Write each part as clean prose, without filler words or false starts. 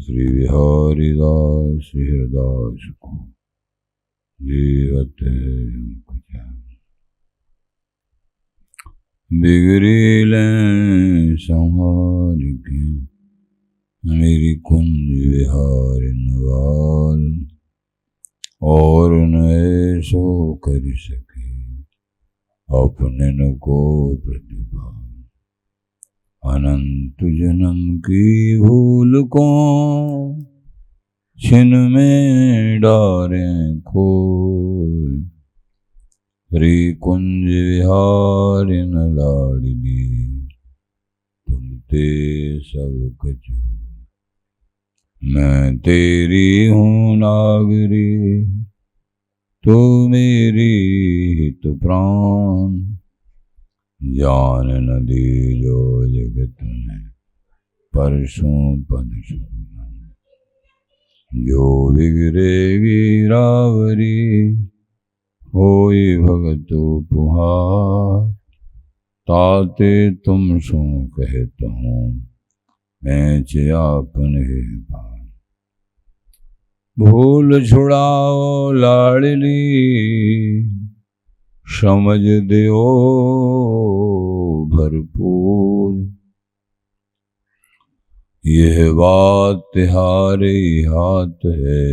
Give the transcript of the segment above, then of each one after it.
श्री बिहारी दास हरदास को जीवत बिगड़ीले संहार के मेरी कुंज विहार नवाल और न ऐसो कर सके अपने न को प्रतिभा अनंत जन्म की भूल को छिन में डारे खोए श्री कुंज विहार न लाडली तुम ते सब कछु मैं तेरी हूँ नागरी तू मेरी हित प्राण जान न दी जो जगत में परसों पद जो बिगड़ेगी रावरी होई भगतो पुहार ताते तुम सो कहता हूँ ऐच आपने पार भूल छुड़ाओ लाडली समझ दियो भरपूर यह बात तिहारे हाथ है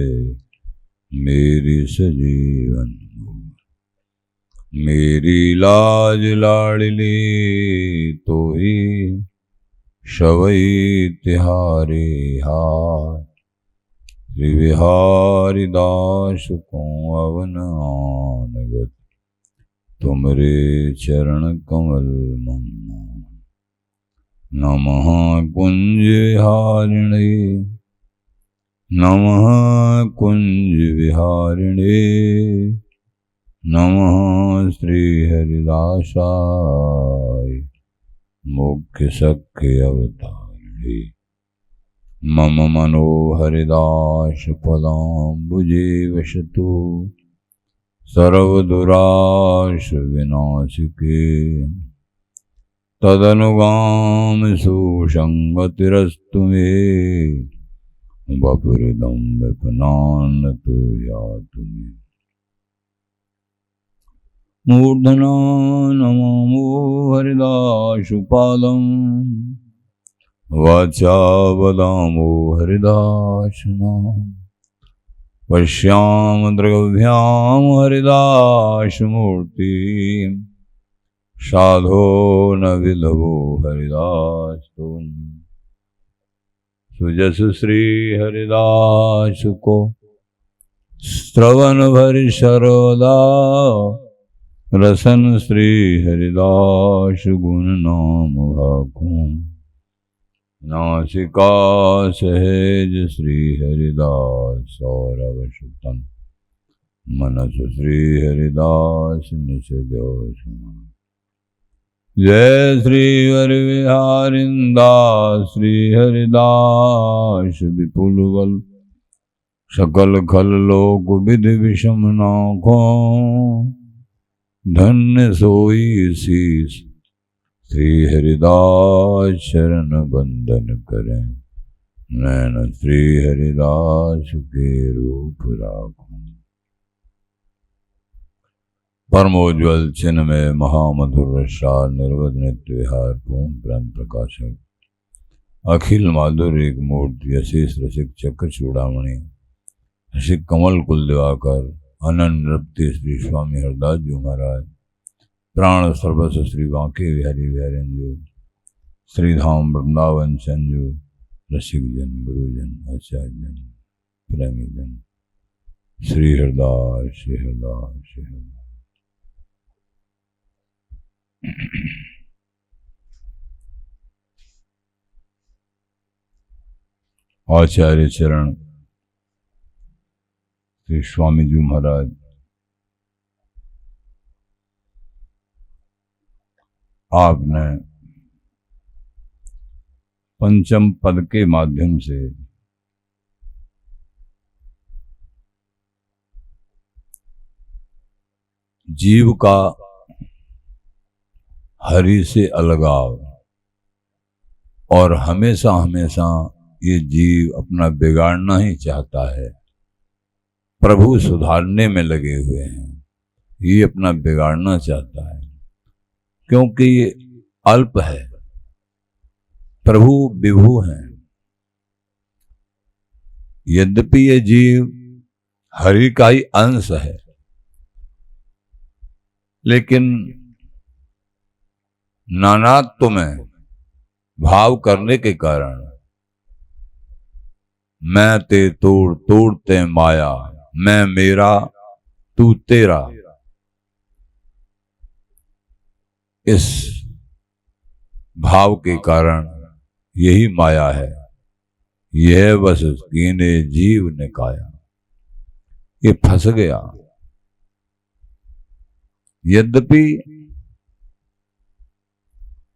मेरी सजीवन मेरी लाज लाडली तो ही शवई तिहारे हाथ श्री बिहारी दास को अवन आनगत तुमरे चरण कमल मम्मा नमः कुंज विहारिणे नमः कुंज विहारिणे नमः श्री हरिदासाय मुख्य सख्य अवतारिणे मम मनो हरिदास पदाम्बुजे वसतु सर्वदुराश विनाशिके तदनुगाम सुसंगतिरस्तु मे वपुर्दं विपनान्नतु यातु मे मूर्धना नमो हरिदासपादं वाचा वदामो हरिदासनाम पश्याम दृग्भ्याम हरिदासमूर्ति साधो न विलभो हरिदास सुजस श्री हरिदास को श्रवण भरि सर्वदा रसन श्री हरिदास गुण नाम भाखूं नासिका सहज श्री हरिदास सौरभ सुतन मनस श्री हरिदास निषदोष जय श्री हरि विहारिंदास श्री हरिदास विपुल बल सकल खल लोक विधि विषम नाखो धन्य सोई शीस श्री हरिदास शरण बंदन करें नैन श्री हरिदास के रूप राखूं परमोज्वल चिन्ह में महामधुर रसार निर्वध नित्य विहार पूर्ण ब्रह्म प्रकाशक अखिल माधुर्य एक मूर्ति अशेष रसिक चक्र चूड़ामणि रसिक कमल कुल दिवाकर अनंत नृत्य श्री स्वामी हरदास जी महाराज प्राण सर्वस्व श्री बांके बिहारी बिहारेंजु श्रीधाम वृंदावन संजू रसिक जन गुरुजन आचार्य जन प्रेमी जन श्री हरदास श्री हरदास श्री हरदास आचार्य चरण श्री स्वामी जी महाराज आपने पंचम पद के माध्यम से जीव का हरि से अलगाव और हमेशा हमेशा ये जीव अपना बिगाड़ना ही चाहता है। प्रभु सुधारने में लगे हुए हैं, ये अपना बिगाड़ना चाहता है क्योंकि ये अल्प है, प्रभु विभु हैं। यद्यपि ये जीव हरि का ही अंश है, लेकिन नानात्व में भाव करने के कारण मैं ते तोड़ तोड़ते माया, मैं मेरा तू तेरा, इस भाव के कारण यही माया है। यह बस कीने जीव ने काया, ये फंस गया।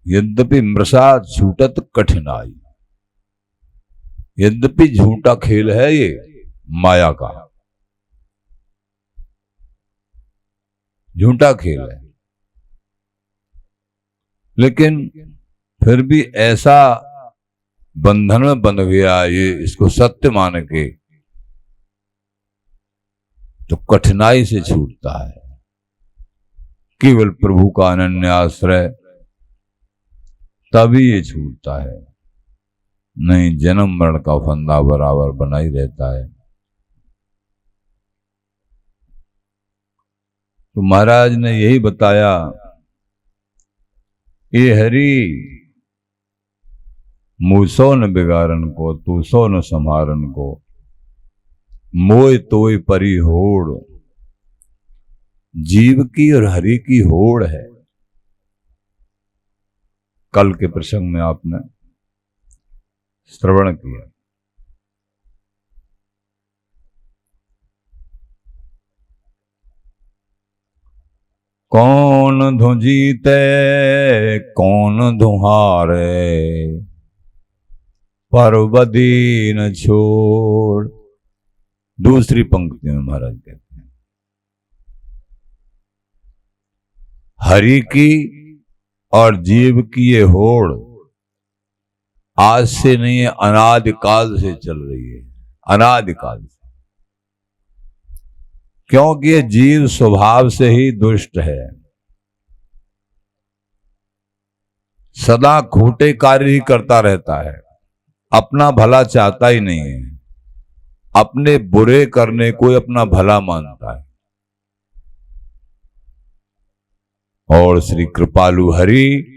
यद्यपि मृषा छूटत कठिनाई, यद्यपि झूठा खेल है ये माया का, झूठा खेल है, लेकिन फिर भी ऐसा बंधन में बंध गया ये, इसको सत्य मान के तो कठिनाई से छूटता है। केवल प्रभु का अनन्य आश्रय, तभी ये छूटता है, नहीं जन्म मरण का फंदा बराबर बना ही रहता है। तो महाराज ने यही बताया, ये हरि मूसो न बिगारन को, तू सो न संहारन को, मोय तोय परी होड़। जीव की और हरि की होड़ है। कल के प्रसंग में आपने श्रवण किया। कौन धु जीते कौन धुहारे, पर बदी न छोड़। दूसरी पंक्ति में महाराज कहते हैं, हरि की और जीव की ये होड़ आज से नहीं है, अनादिकाल से चल रही है, अनादिकाल से। क्योंकि ये जीव स्वभाव से ही दुष्ट है, सदा खोटे कार्य ही करता रहता है, अपना भला चाहता ही नहीं है, अपने बुरे करने को अपना भला मानता है। और श्री कृपालु हरि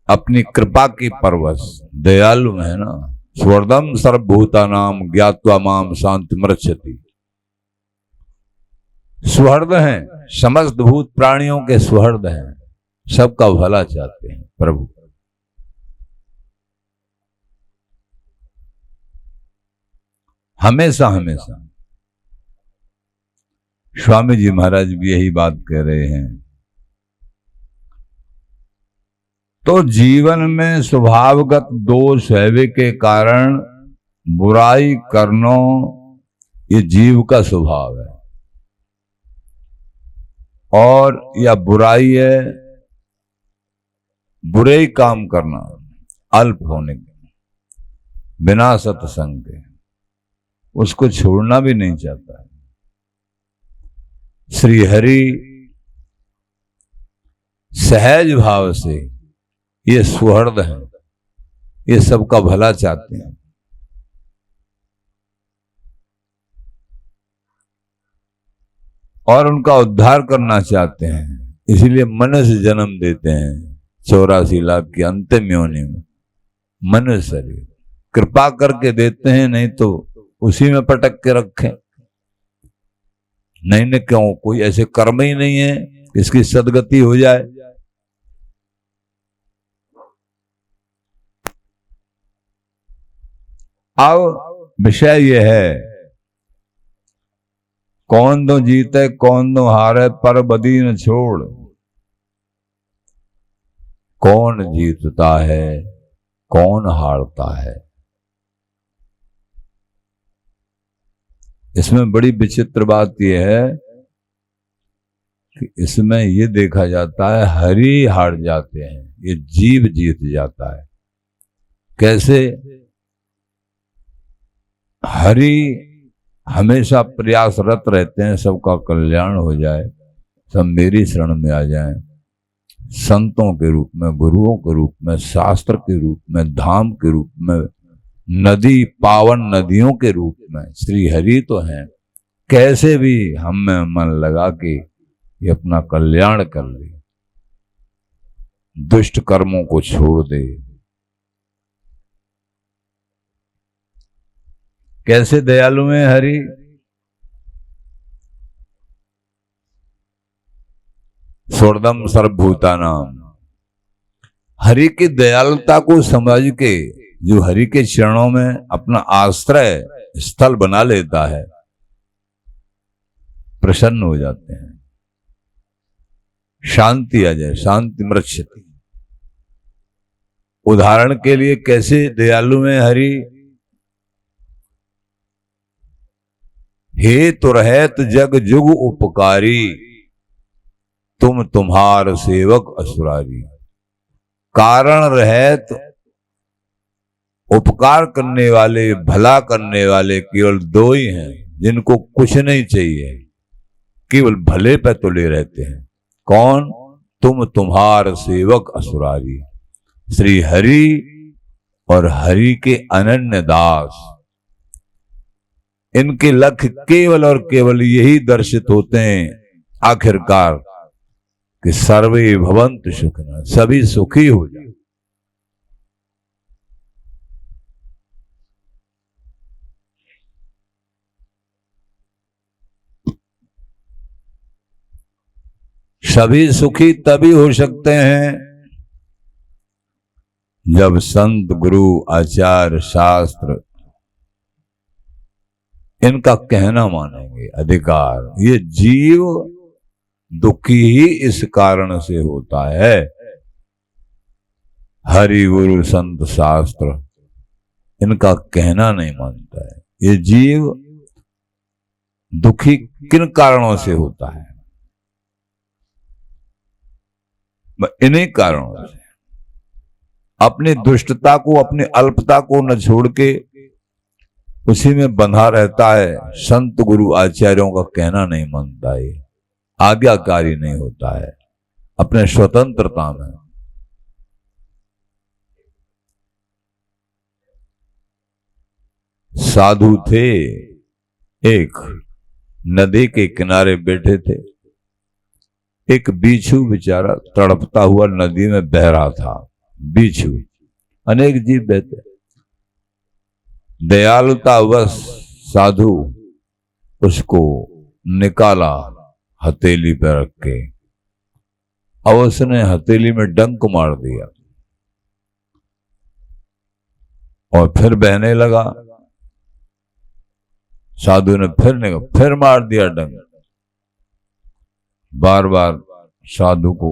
अपनी कृपा की परवश दयालु है ना। स्वर्दम सर्वभूता नाम ज्ञात्वा माम शांति मृच्छति। सुहृद हैं, समस्त भूत प्राणियों के सुहृद हैं, सबका भला चाहते हैं प्रभु। हमेशा हमेशा स्वामी जी महाराज भी यही बात कह रहे हैं। तो जीवन में स्वभावगत दोष हैवे के कारण बुराई करना ये जीव का स्वभाव है, और या बुराई है बुरे ही काम करना, अल्प होने के, बिना सत्संग के, उसको छोड़ना भी नहीं चाहता है। श्री हरि सहज भाव से ये सुहृद हैं, ये सबका भला चाहते हैं। और उनका उद्धार करना चाहते हैं, इसलिए मनुष्य जन्म देते हैं 84 लाख की अंतिम योनि में। मनुष्य शरीर कृपा करके देते हैं, नहीं तो उसी में पटक के रखें। नहीं न क्यों, कोई ऐसे कर्म ही नहीं है इसकी सदगति हो जाए। अब विषय यह है, कौन दो जीते कौन दो हारे, पर बदी न छोड़। कौन जीतता है कौन हारता है, इसमें बड़ी विचित्र बात यह है कि इसमें यह देखा जाता है हरि हार जाते हैं, ये जीव जीत जाता है। कैसे? हरि हमेशा प्रयासरत रहते हैं सबका कल्याण हो जाए, सब मेरी शरण में आ जाएं, संतों के रूप में, गुरुओं के रूप में, शास्त्र के रूप में, धाम के रूप में, नदी पावन नदियों के रूप में श्री हरि तो हैं। कैसे भी हम में मन लगा के ये अपना कल्याण कर ले, दुष्ट कर्मों को छोड़ दे। कैसे दयालु हैं हरि? स्वर्दम सर्वभूतानाम। हरि की दयालुता को समझ के जो हरि के चरणों में अपना आश्रय स्थल बना लेता है, प्रसन्न हो जाते हैं, शांति आ जाए, शांति मृच्छति। उदाहरण के लिए कैसे दयालु में हरि? हे तुरहत जग जुग उपकारी, तुम तुम्हार सेवक असुरारी। कारण रहत उपकार करने वाले, भला करने वाले केवल दो ही हैं, जिनको कुछ नहीं चाहिए, केवल भले पे तुले रहते हैं। कौन? तुम तुम्हार सेवक असुरारी। श्री हरि और हरि के अनन्य दास, इनके लक्ष्य केवल और केवल यही दर्शित होते हैं आखिरकार कि सर्वे भवन्तु सुखिनः, सभी सुखी हो जाए। सभी सुखी तभी हो सकते हैं जब संत, गुरु, आचार्य, शास्त्र इनका कहना मानेंगे। अधिकार, ये जीव दुखी ही इस कारण से होता है। हरि, गुरु, संत, शास्त्र इनका कहना नहीं मानता है। ये जीव दुखी किन कारणों से होता है? इन्हीं कारणों से। अपनी दुष्टता को, अपनी अल्पता को न छोड़ के उसी में बंधा रहता है। संत, गुरु, आचार्यों का कहना नहीं मानता है, आज्ञाकारी नहीं होता है, अपने स्वतंत्रता में। साधु थे, एक नदी के किनारे बैठे थे। एक बिच्छू बेचारा तड़पता हुआ नदी में बह रहा था। बिच्छू, अनेक जीव बहते। दयालुतावश साधु उसको निकाला हथेली पर रख के, और उसने हथेली में डंक मार दिया और फिर बहने लगा। साधु ने फिर मार दिया डंक। बार बार साधु को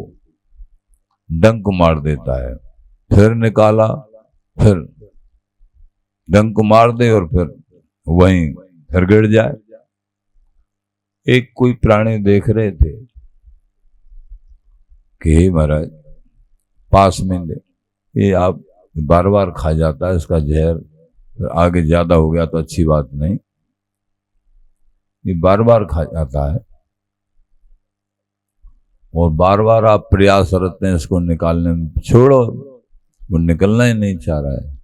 डंक मार देता है, फिर निकाला, फिर डंक मार दे और फिर वहीं फिर गिर जाए। एक कोई प्राणी देख रहे थे कि हे महाराज, पास में दे, ये आप बार बार खा जाता है, इसका जहर फिर आगे ज्यादा हो गया तो अच्छी बात नहीं, ये बार बार खा जाता है और बार बार आप प्रयास करते हैं इसको निकालने में। छोड़ो, वो निकलना ही नहीं चाह रहा है।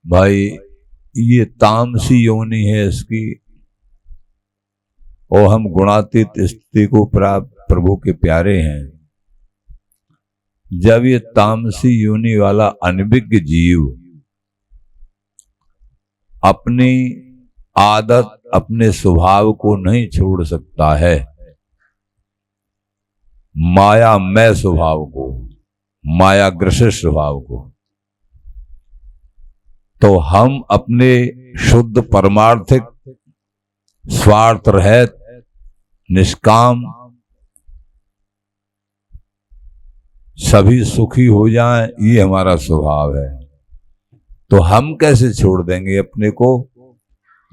भाई, ये तामसी योनि है इसकी, और हम गुणातीत स्थिति को प्राप्त प्रभु के प्यारे हैं। जब ये तामसी योनि वाला अनभिज्ञ जीव अपनी आदत, अपने स्वभाव को नहीं छोड़ सकता है, मायामय स्वभाव को, मायाग्रसित स्वभाव को, तो हम अपने शुद्ध परमार्थिक स्वार्थ रहित निष्काम सभी सुखी हो जाएं, ये हमारा स्वभाव है। तो हम कैसे छोड़ देंगे अपने को,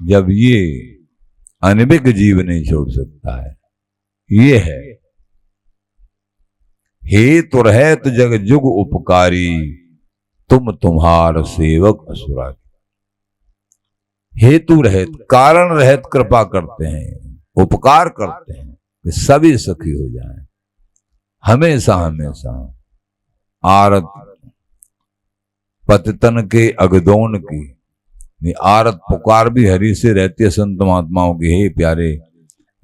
जब ये अनभिज्ञ जीव नहीं छोड़ सकता है। ये है हे तो रहत जग जुग उपकारी, तुम तुम्हार सेवक असुरारी। हेतु रहित कारण रहित कृपा करते हैं, उपकार करते हैं कि सभी सुखी हो जाएं। हमेशा हमेशा आरत पतितन के अगदोन की आरत पुकार भी हरि से रहती है संत महात्माओं की, हे प्यारे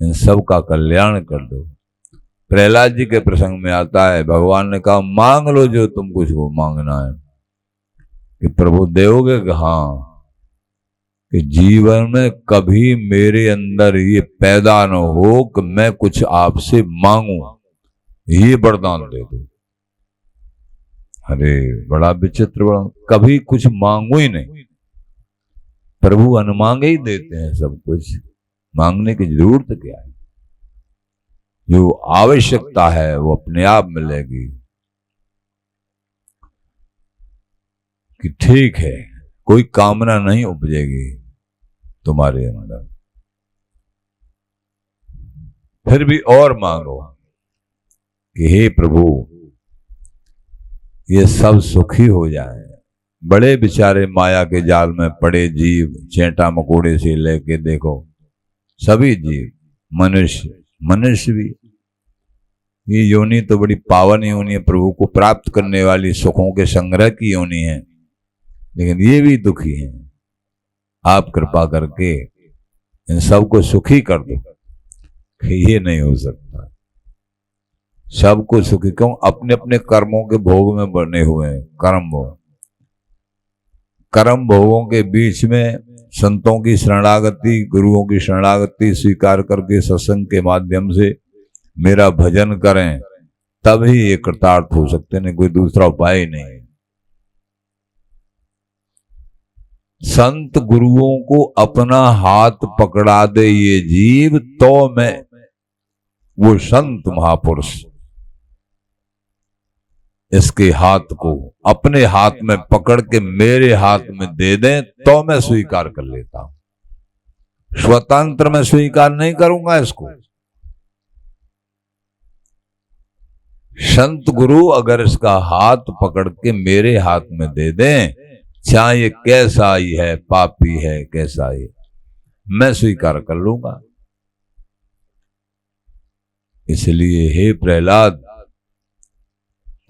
इन सब का कल्याण कर दो। प्रहलाद जी के प्रसंग में आता है, भगवान ने कहा मांग लो जो तुम कुछ को मांगना है। कि प्रभु देओगे कि हाँ, कि जीवन में कभी मेरे अंदर ये पैदा न हो कि मैं कुछ आपसे मांगू, ये वरदान दे दो। अरे बड़ा विचित्र, बड़ा कभी कुछ मांगू ही नहीं, प्रभु अनमांगे ही देते हैं सब कुछ। मांगने की जरूरत क्या है, जो आवश्यकता है वो अपने आप मिलेगी। कि ठीक है, कोई कामना नहीं उपजेगी तुम्हारे अंदर, फिर भी और मांगो कि हे प्रभु ये सब सुखी हो जाएं। बड़े बेचारे माया के जाल में पड़े जीव, चेंटा मकोड़े से लेके देखो सभी जीव, मनुष्य भी, ये योनि तो बड़ी पावन योनि है, प्रभु को प्राप्त करने वाली सुखों के संग्रह की योनि है, लेकिन ये भी दुखी हैं। आप कृपा करके इन सबको सुखी कर दो। ये नहीं हो सकता, सबको सुखी क्यों? अपने अपने कर्मों के भोग में बने हुए हैं। कर्म भोगों के बीच में संतों की शरणागति, गुरुओं की शरणागति स्वीकार करके सत्संग के माध्यम से मेरा भजन करें, तभी ये कृतार्थ हो सकते, नहीं कोई दूसरा उपाय नहीं है। संत गुरुओं को अपना हाथ पकड़ा दे ये जीव, तो मैं वो संत महापुरुष इसके हाथ को अपने हाथ में पकड़ के मेरे हाथ में दे दें तो मैं स्वीकार कर लेता हूं। स्वतंत्र मैं स्वीकार नहीं करूंगा इसको। संत गुरु अगर इसका हाथ पकड़ के मेरे हाथ में दे दें, चाहे ये कैसा ही है, पापी है, कैसा ही, मैं स्वीकार कर लूंगा। इसलिए हे प्रहलाद,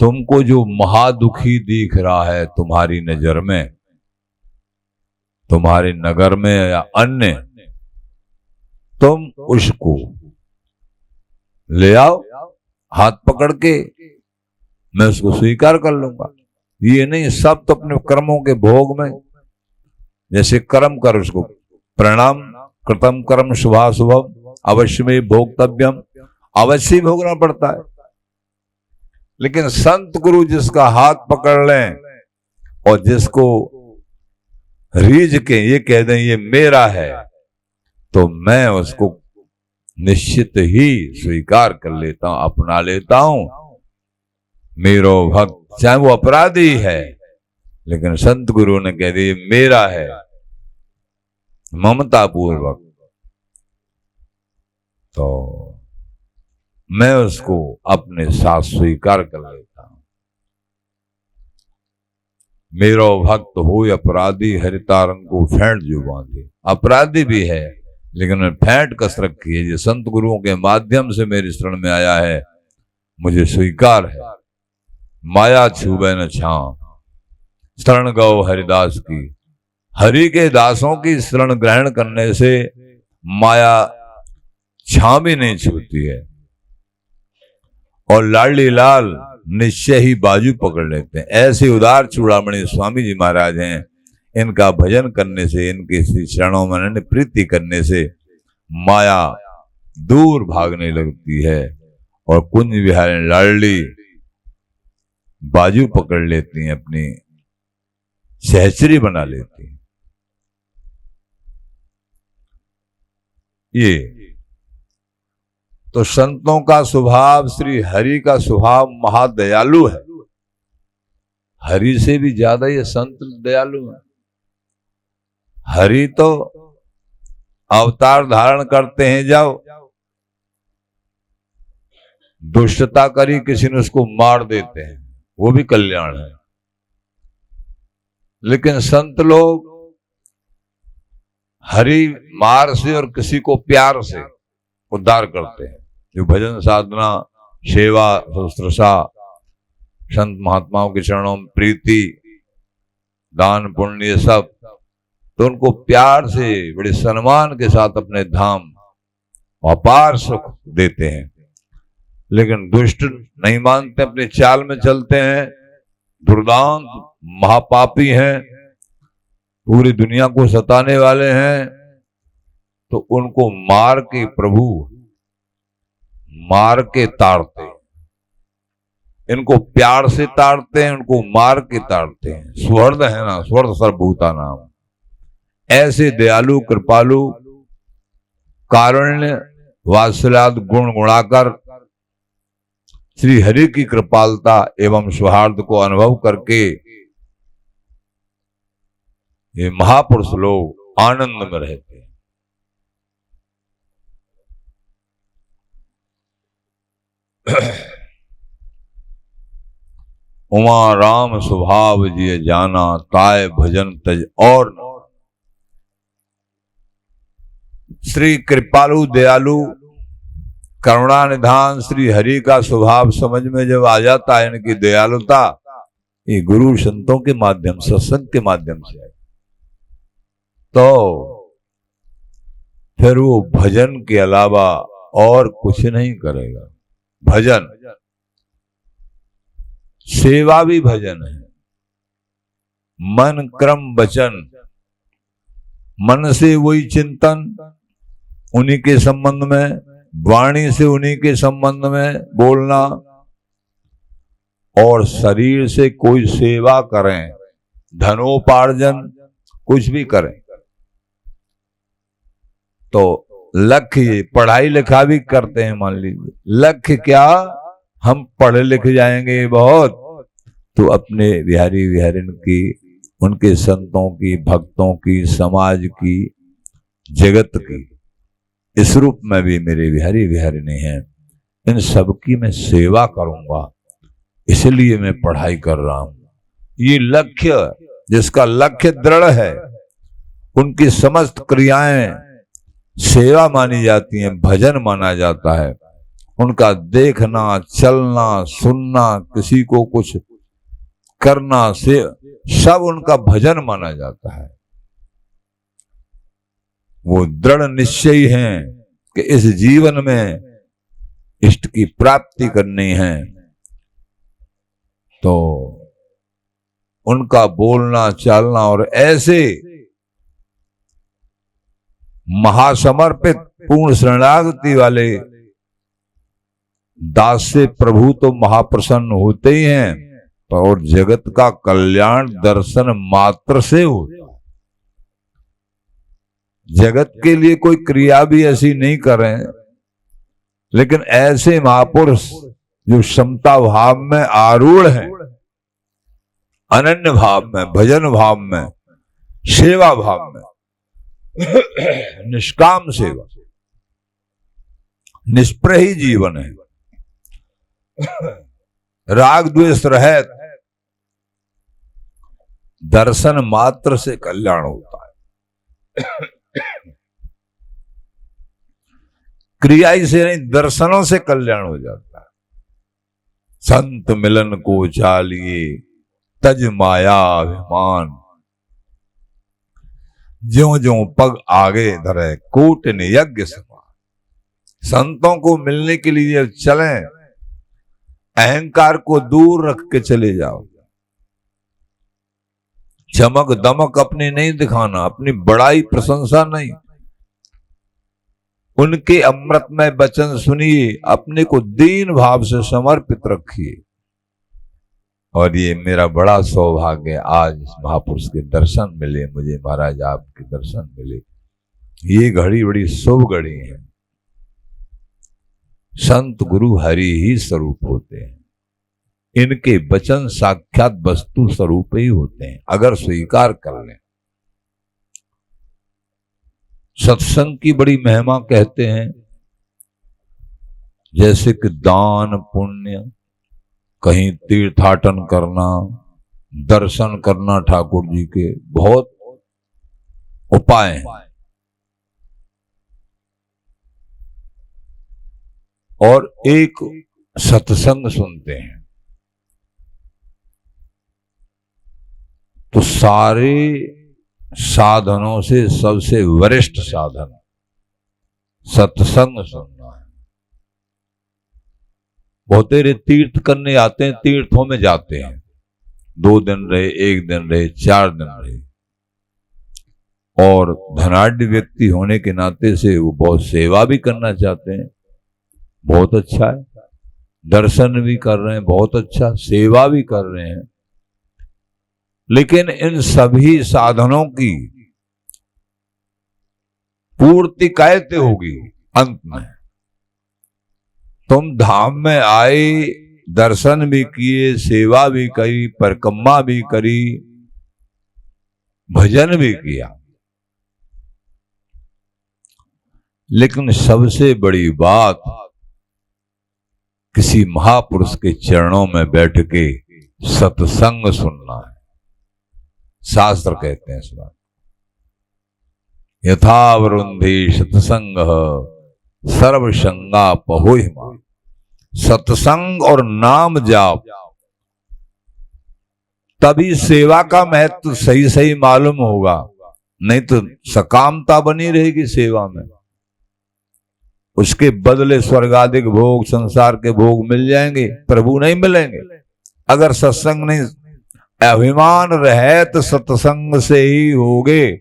तुमको जो महादुखी दिख रहा है तुम्हारी नजर में, तुम्हारे नगर में या अन्य, तुम उसको ले आओ हाथ पकड़ के, मैं उसको स्वीकार कर लूंगा। ये नहीं सब तो अपने कर्मों के भोग में, जैसे कर्म कर उसको प्रणाम, कृतम कर्म शुभाशुभम अवश्य में भोक्तव्यम, अवश्य भोगना पड़ता है। लेकिन संत गुरु जिसका हाथ पकड़ लें और जिसको रीझ के ये कह दें ये मेरा है, तो मैं उसको निश्चित ही स्वीकार कर लेता हूं, अपना लेता हूं। मेरो भक्त चाहे वो अपराधी है, लेकिन संत गुरु ने कह दिया मेरा है, ममता पूर्वक, तो मैं उसको अपने साथ स्वीकार कर लेता हूं। मेरो भक्त हो अपराधी, हरितारन को फेंट जो बांधे। अपराधी भी है लेकिन मैं फेंट कस रखी है, ये संत गुरुओं के माध्यम से मेरी शरण में आया है, मुझे स्वीकार है। माया छूबे न छां, शरण गौ हरिदास की। हरि के दासों की शरण ग्रहण करने से माया छां भी नहीं छूती है, और लाडली लाल निश्चय ही बाजू पकड़ लेते हैं। ऐसे उदार चूड़ामणि स्वामी जी महाराज हैं, इनका भजन करने से, इनके चरणों में प्रीति करने से माया दूर भागने लगती है और कुंज विहार लाडली बाजू पकड़ लेती हैं, अपनी सहचरी बना लेती हैं। ये तो संतों का स्वभाव, श्री हरि का स्वभाव महादयालु है। हरि से भी ज्यादा ये संत दयालु है। हरि तो अवतार धारण करते हैं, जाओ दुष्टता करी, किसी ने उसको मार देते हैं, वो भी कल्याण है। लेकिन संत लोग हरि मार से और किसी को प्यार से उद्धार करते हैं। जो भजन साधना, सेवा, शुश्रूषा, संत महात्माओं के चरणों में प्रीति, दान पुण्य, ये सब, तो उनको प्यार से बड़े सम्मान के साथ अपने धाम अपार सुख देते हैं। लेकिन दुष्ट नहीं मानते, अपने चाल में चलते हैं, दुर्दांत महापापी हैं, पूरी दुनिया को सताने वाले हैं, तो उनको मार के प्रभु मार के ताड़ते हैं। इनको प्यार से ताड़ते हैं, उनको मार के ताड़ते हैं। सुहृद है ना, सुहृद सर्वभूता नाम। ऐसे दयालु, कृपालु, कारुण्य, वात्सल्यादि गुण गुणाकर श्री हरि की कृपालता एवं सौहार्द को अनुभव करके ये महापुरुष लोग आनंद में रहते हैं। उमा राम स्वभाव जिय जाना, ताय भजन तज और न। श्री कृपालु, दयालु, करुणा निधान श्री हरि का स्वभाव समझ में जब आ जाता है, इनकी दयालुता, ये गुरु संतों के माध्यम, सत्संग के माध्यम से है, तो फिर वो भजन के अलावा और कुछ नहीं करेगा। भजन, सेवा भी भजन है। मन क्रम वचन, मन से वही चिंतन उन्हीं के संबंध में, वाणी से उन्हीं के संबंध में बोलना, और शरीर से कोई सेवा करें, धनोपार्जन कुछ भी करें, तो लक्ष्य, पढ़ाई लिखा भी करते हैं, मान लीजिए लक्ष्य क्या, हम पढ़े लिख जाएंगे बहुत, तो अपने बिहारी बिहारिन की, उनके संतों की, भक्तों की, समाज की, जगत की, इस रूप में भी मेरे बिहारी बिहारिनी हैं, इन सबकी मैं सेवा करूंगा, इसलिए मैं पढ़ाई कर रहा हूं। ये लक्ष्य, जिसका लक्ष्य दृढ़ है, उनकी समस्त क्रियाएं सेवा मानी जाती हैं, भजन माना जाता है। उनका देखना, चलना, सुनना, किसी को कुछ करना से सब उनका भजन माना जाता है। वो दृढ़ निश्चयी हैं कि इस जीवन में इष्ट की प्राप्ति करनी है, तो उनका बोलना, चालना, और ऐसे महासमर्पित पूर्ण शरणागति वाले दास से प्रभु तो महाप्रसन्न होते ही हैं, और जगत का कल्याण दर्शन मात्र से होता है। जगत के लिए कोई क्रिया भी ऐसी नहीं करें, लेकिन ऐसे महापुरुष जो समता भाव में आरूढ़ हैं, अनन्य भाव में, भजन भाव में, सेवा भाव में, निष्काम सेवा, निष्प्रही जीवन है, राग द्वेष रहित, दर्शन मात्र से कल्याण होता है। क्रिया से नहीं, दर्शनों से कल्याण हो जाता है। संत मिलन को चालिए तज माया अभिमान, ज्यों ज्यों पग आगे धरे कूटन यज्ञ समान। संतों को मिलने के लिए चलें, अहंकार को दूर रख के चले जाओ। चमक दमक अपनी नहीं दिखाना, अपनी बड़ाई प्रशंसा नहीं, उनके अमृतमय वचन सुनिए, अपने को दीन भाव से समर्पित रखिए। और ये मेरा बड़ा सौभाग्य, आज इस महापुरुष के दर्शन मिले मुझे, महाराज आपके दर्शन मिले, ये घड़ी बड़ी शुभ घड़ी है। संत गुरु हरि ही स्वरूप होते हैं, इनके वचन साक्षात वस्तु स्वरूप ही होते हैं, अगर स्वीकार कर लें। सत्संग की बड़ी महिमा कहते हैं, जैसे कि दान पुण्य, कहीं तीर्थाटन करना, दर्शन करना ठाकुर जी के, बहुत उपाय हैं। और एक सत्संग सुनते हैं तो सारे साधनों से सबसे वरिष्ठ साधन सत्संग सुनना है। बहुत तेरे तीर्थ करने आते हैं, तीर्थों में जाते हैं, 2 दिन रहे, 1 दिन रहे, 4 दिन रहे, और धनाढ्य व्यक्ति होने के नाते से वो बहुत सेवा भी करना चाहते हैं, बहुत अच्छा है, दर्शन भी कर रहे हैं, बहुत अच्छा, सेवा भी कर रहे हैं। लेकिन इन सभी साधनों की पूर्ति कैसे होगी? अंत में तुम धाम में आए, दर्शन भी किए, सेवा भी करी, परिक्रमा भी करी, भजन भी किया, लेकिन सबसे बड़ी बात किसी महापुरुष के चरणों में बैठ के सत्संग सुनना है। शास्त्र कहते हैं इस बात, यथावरुंधि सत्संग सर्वसंगा पहोहिमा। सत्संग और नाम जाप, तभी सेवा का महत्व सही सही मालूम होगा, नहीं तो सकामता बनी रहेगी सेवा में। उसके बदले स्वर्गादिक भोग, संसार के भोग मिल जाएंगे, प्रभु नहीं मिलेंगे। अगर सत्संग नहीं, अभिमान रहे तो सत्संग से ही होगे,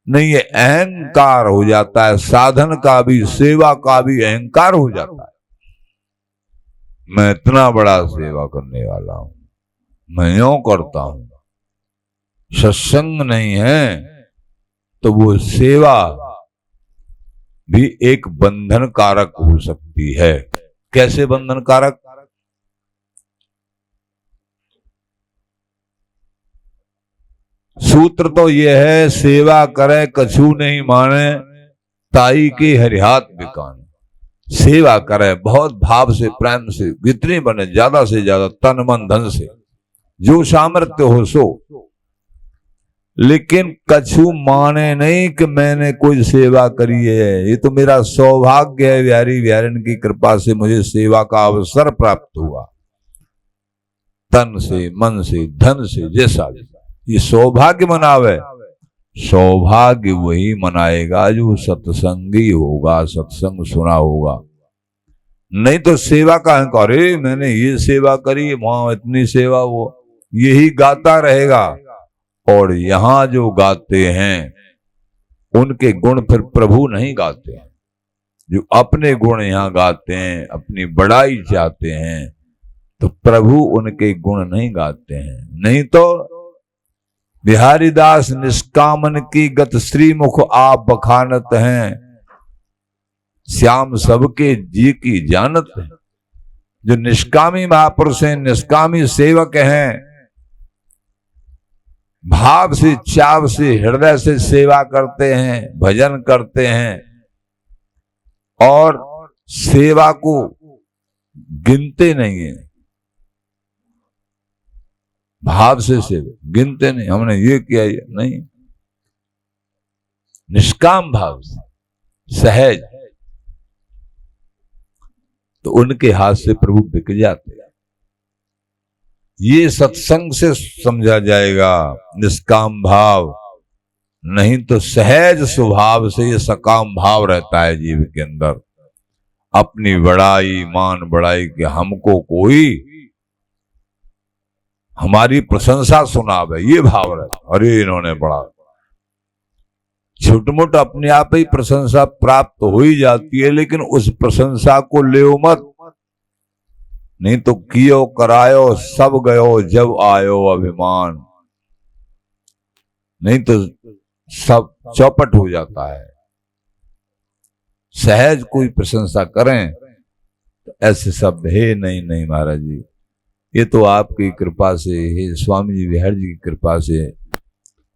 नहीं ये अहंकार हो जाता है, साधन का भी सेवा का भी अहंकार हो जाता है। मैं इतना बड़ा सेवा करने वाला हूं, मैं यूं करता हूं। सत्संग नहीं है तो वो सेवा भी एक बंधन कारक हो सकती है। कैसे बंधन कारक? सूत्र तो यह है, सेवा करे कछु नहीं माने, ताई के हरिहात बिकाने। सेवा करे बहुत भाव से, प्रेम से, जितनी बने ज्यादा से ज्यादा, तन मन धन से, जो सामर्थ्य हो सो, लेकिन कछु माने नहीं कि मैंने कोई सेवा करी है, ये तो मेरा सौभाग्य है, बिहारी बिहारिन की कृपा से मुझे सेवा का अवसर प्राप्त हुआ, तन से, मन से, धन से, जैसा भी। ये सौभाग्य मनावे। सौभाग्य वही मनाएगा जो सत्संगी होगा, सत्संग सुना होगा। नहीं तो सेवा का अहंकार, अरे मैंने ये सेवा करी, वहां इतनी सेवा, वो यही गाता रहेगा। और यहां जो गाते हैं उनके गुण फिर प्रभु नहीं गाते हैं। जो अपने गुण यहां गाते हैं, अपनी बड़ाई चाहते हैं, तो प्रभु उनके गुण नहीं गाते हैं। नहीं तो बिहारी दास निष्कामन की गत श्रीमुख आप बखानत हैं, श्याम सबके जी की जानत है। जो निष्कामी महापुरुष हैं, निष्कामी सेवक हैं, भाव से, चाव से, हृदय से सेवा करते हैं, भजन करते हैं, और सेवा को गिनते नहीं है, भाव से गिनते नहीं, हमने ये किया, ये नहीं, निष्काम भाव से, सहज, तो उनके हाथ से प्रभु बिक जाते हैं। ये सत्संग से समझा जाएगा निष्काम भाव, नहीं तो सहज स्वभाव से ये सकाम भाव रहता है जीव के अंदर। अपनी बड़ाई, मान बढ़ाई के हमको कोई हमारी प्रशंसा सुनावे, ये भाव रहता। अरे इन्होंने बड़ा, छोट मोट अपने आप ही प्रशंसा प्राप्त हो ही जाती है, लेकिन उस प्रशंसा को ले मत, नहीं तो कियो करायो सब गयो जब आयो अभिमान, नहीं तो सब चौपट हो जाता है। सहज कोई प्रशंसा करें तो ऐसे शब्द है नहीं, नहीं महाराज जी, ये तो आपकी कृपा से, हे स्वामी जी बिहार जी की कृपा से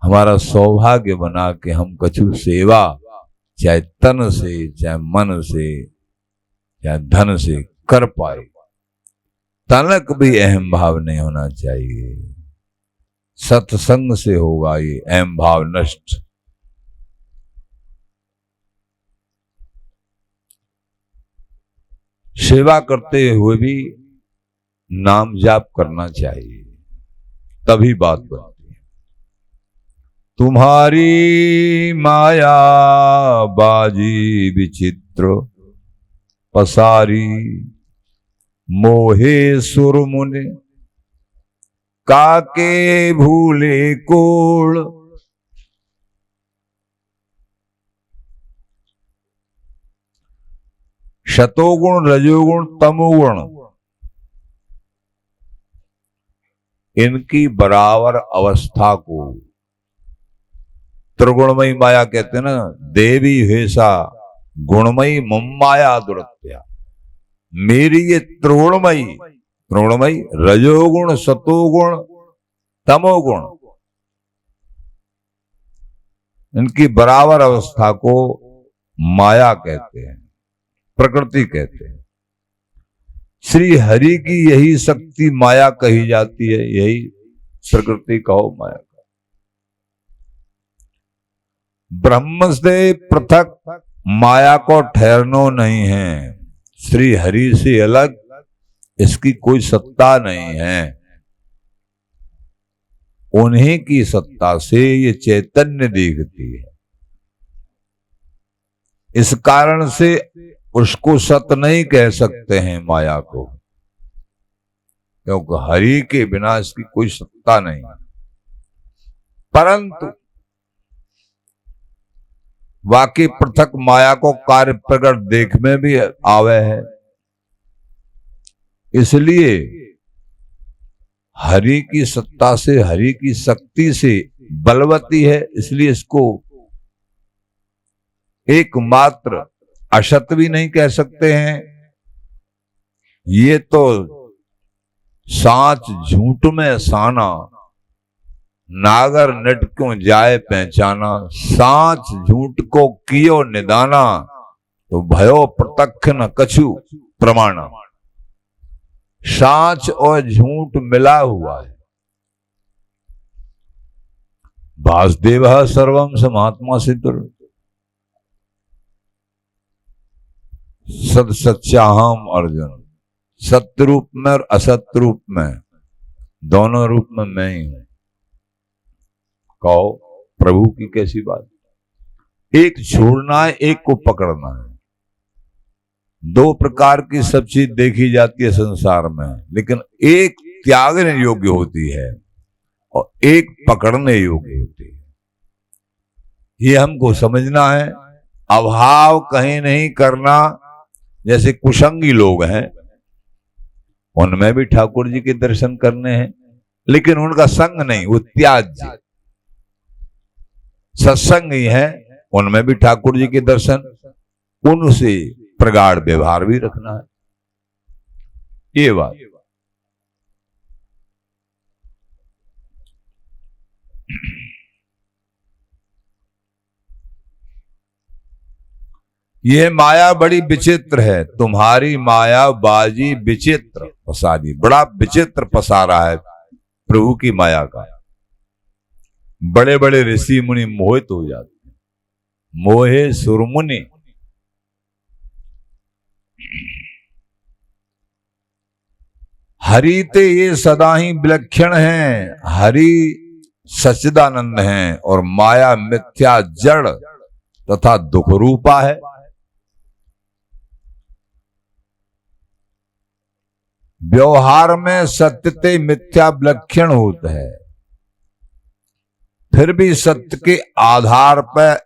हमारा सौभाग्य बना कि हम कछु सेवा, चाहे तन से, चाहे मन से, या धन से कर पाए, तनक भी अहम भाव नहीं होना चाहिए। सत्संग से होगा ये अहम भाव नष्ट। सेवा करते हुए भी नाम जाप करना चाहिए, तभी बात बनती है। तुम्हारी माया बाजी विचित्र पसारी, मोहे सुर मुनि काके भूले कोड़। शतोगुण रजोगुण तमोगुण इनकी बराबर अवस्था को त्रिगुणमयी माया कहते हैं ना। देवी हेसा गुणमयी मुम्माया दुरत्या। मेरी ये त्रिगुणमयी रजोगुण सतोगुण तमोगुण, इनकी बराबर अवस्था को माया कहते हैं, प्रकृति कहते हैं। श्री हरि की यही शक्ति माया कही जाती है, यही प्रकृति कहो माया का। ब्रह्म से पृथक माया को ठहरनो नहीं है। श्री हरि से अलग इसकी कोई सत्ता नहीं है। उन्हीं की सत्ता से ये चैतन्य दिखती है। इस कारण से उसको सत नहीं कह सकते हैं माया को, क्योंकि हरि के बिना इसकी कोई सत्ता नहीं। परंतु वाकई पृथक माया को कार्य प्रकट देख में भी आवे है। इसलिए हरि की सत्ता से, हरि की शक्ति से बलवती है, इसलिए इसको एकमात्र असत भी नहीं कह सकते हैं। ये तो सांच झूठ में साना, नागर नट क्यों जाए पहचाना। सांच झूठ को कियो निदाना, तो भयो प्रत्यक्ष न कछु प्रमाणा। सांच और झूठ मिला हुआ है। वासुदेव सर्वम समात्मा सिद्धर, सद सच्चाहम अर्जुन। सत्य रूप में और असत्य रूप में, दोनों रूप में मैं ही हूं। कहो प्रभु की कैसी बात। एक छोड़ना है, एक को पकड़ना है। दो प्रकार की सब चीज देखी जाती है संसार में, लेकिन एक त्यागने योग्य होती है और एक पकड़ने योग्य होती है। ये हमको समझना है। अभाव कहीं नहीं करना। जैसे कुसंगी लोग हैं, उनमें भी ठाकुर जी के दर्शन करने हैं, लेकिन उनका संग नहीं, वो त्याज्य। सत्संगी है, उनमें भी ठाकुर जी के दर्शन, उनसे प्रगाढ़ व्यवहार भी रखना है। ये बात। ये माया बड़ी विचित्र है। तुम्हारी माया बाजी विचित्र पसारी, बड़ा विचित्र पसारा है प्रभु की माया का। बड़े बड़े ऋषि मुनि मोहित हो जाते हैं। मोहे सुरमुनि। हरि ते ये सदा ही विलक्षण हैं। हरि सच्चिदानंद हैं और माया मिथ्या जड़ तथा दुख रूपा है। व्यवहार में सत्य ते मिथ्या विलक्षण होता है, फिर भी सत्य के आधार पर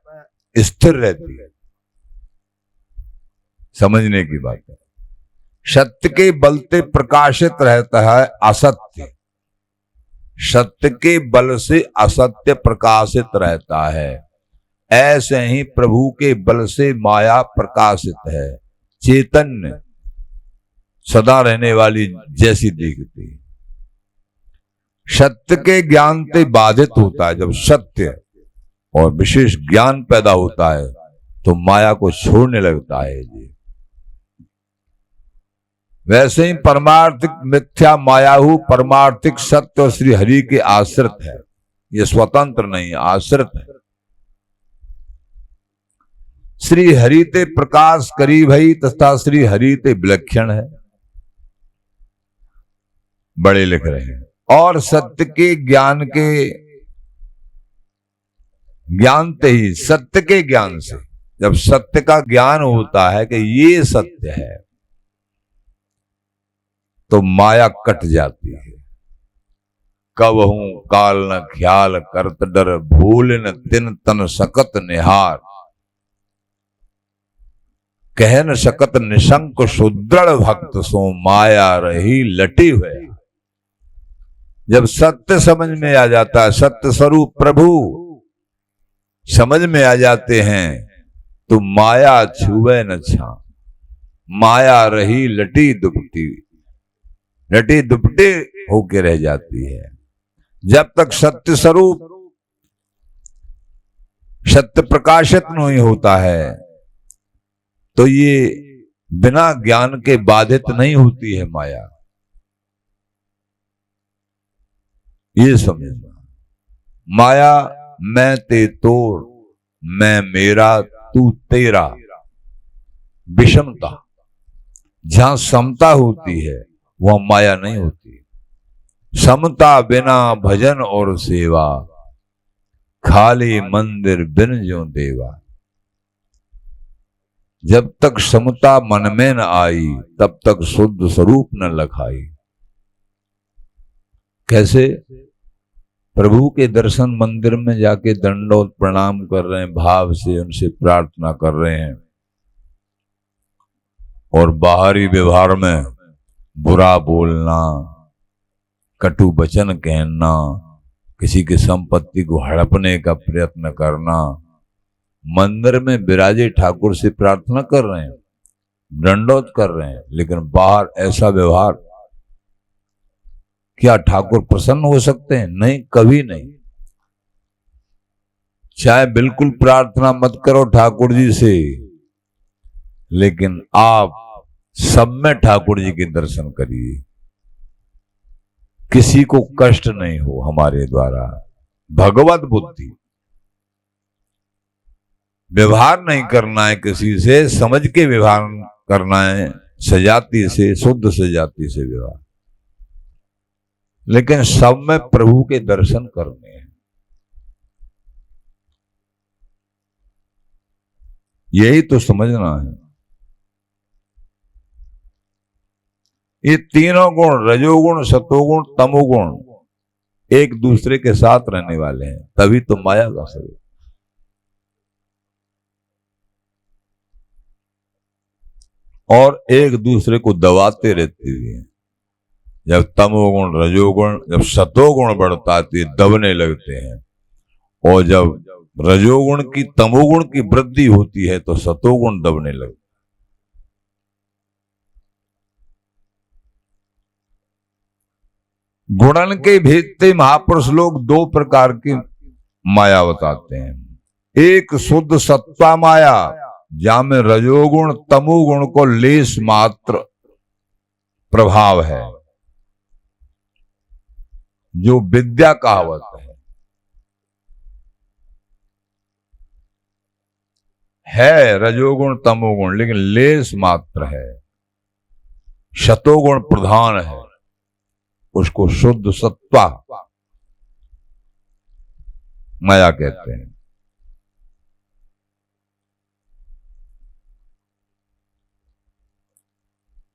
स्थिर रहती है। समझने की बात है। सत्य के बल से प्रकाशित रहता है असत्य। सत्य के बल से असत्य प्रकाशित रहता है। ऐसे ही प्रभु के बल से माया प्रकाशित है। चैतन्य सदा रहने वाली जैसी दिखती है। सत्य के ज्ञान से बाधित होता है। जब सत्य और विशेष ज्ञान पैदा होता है तो माया को छोड़ने लगता है। जी वैसे ही परमार्थिक मिथ्या मायाहू परमार्थिक सत्य और श्री हरि के आश्रित है। ये स्वतंत्र नहीं, आश्रित है। श्री हरि ते प्रकाश करी भई तथा श्री हरि ते विलक्षण है, बड़े लिख रहे हैं। और सत्य के ज्ञान ते ही, सत्य के ज्ञान से, जब सत्य का ज्ञान होता है कि ये सत्य है, तो माया कट जाती है। कबहू काल न ख्याल करत डर, भूल न तिन तन सकत निहार, कह न सकत निशंक सुदृढ़ भक्त, सो माया रही लटी हुए। जब सत्य समझ में आ जाता है, सत्य स्वरूप प्रभु समझ में आ जाते हैं, तो माया छुए न छा, माया रही लटी दुपटी, लटी दुपटी होके रह जाती है। जब तक सत्य स्वरूप, सत्य प्रकाशित नहीं होता है, तो ये बिना ज्ञान के बाधित नहीं होती है माया। ये समझना, माया मैं ते तोड़, मैं मेरा तू तेरा, विषमता। जहां समता होती है वह माया नहीं होती। समता बिना भजन और सेवा, खाली मंदिर बिन जो देवा। जब तक समता मन में न आई, तब तक शुद्ध स्वरूप न लखाई। कैसे? प्रभु के दर्शन मंदिर में जाके दंडोत प्रणाम कर रहे हैं, भाव से उनसे प्रार्थना कर रहे हैं, और बाहरी व्यवहार में बुरा बोलना, कटु वचन कहना, किसी की संपत्ति को हड़पने का प्रयत्न करना। मंदिर में विराजे ठाकुर से प्रार्थना कर रहे हैं, दंडोत कर रहे हैं, लेकिन बाहर ऐसा व्यवहार, क्या ठाकुर प्रसन्न हो सकते हैं? नहीं, कभी नहीं। चाहे बिल्कुल प्रार्थना मत करो ठाकुर जी से, लेकिन आप सब में ठाकुर जी के दर्शन करिए, किसी को कष्ट नहीं हो हमारे द्वारा। भगवत बुद्धि, व्यवहार नहीं करना है किसी से, समझ के व्यवहार करना है, सजाती से, शुद्ध सजाती से व्यवहार, लेकिन सब में प्रभु के दर्शन करने हैं। यही तो समझना है। ये तीनों गुण, रजोगुण, सतोगुण, तमोगुण, एक दूसरे के साथ रहने वाले हैं, तभी तो माया का स्वरूप। और एक दूसरे को दबाते रहती है। जब तमोगुण, रजोगुण, जब सतोगुण बढ़ता है तो ये दबने लगते हैं, और जब रजोगुण की, तमोगुण की वृद्धि होती है तो सतोगुण दबने लगते। गुणन के भेदते महापुरुष लोग दो प्रकार की माया बताते हैं। एक शुद्ध सत्ता माया, जहां में रजोगुण तमोगुण को लेश मात्र प्रभाव है, जो विद्या कहावत है रजोगुण तमोगुण, लेकिन लेस मात्र है, शतोगुण प्रधान है, उसको शुद्ध सत्ता माया कहते हैं।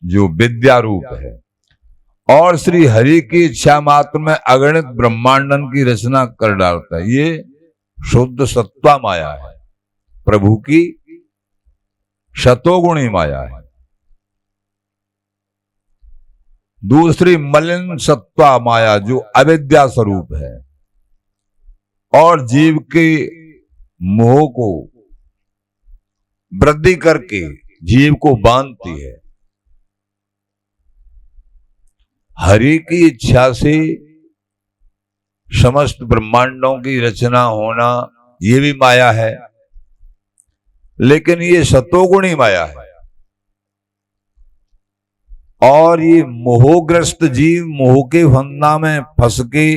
जो विद्या रूप है, और श्री हरि की इच्छा मात्र में अगणित ब्रह्मांडन की रचना कर डालता है। ये शुद्ध सत्ता माया है, प्रभु की शतोगुणी माया है। दूसरी मलिन सत्ता माया, जो अविद्या स्वरूप है और जीव के मोह को वृद्धि करके जीव को बांधती है। हरि की इच्छा से समस्त ब्रह्मांडों की रचना होना, ये भी माया है, लेकिन ये सतोगुणी माया है। और ये मोहग्रस्त जीव मोह के फंदा में फंस के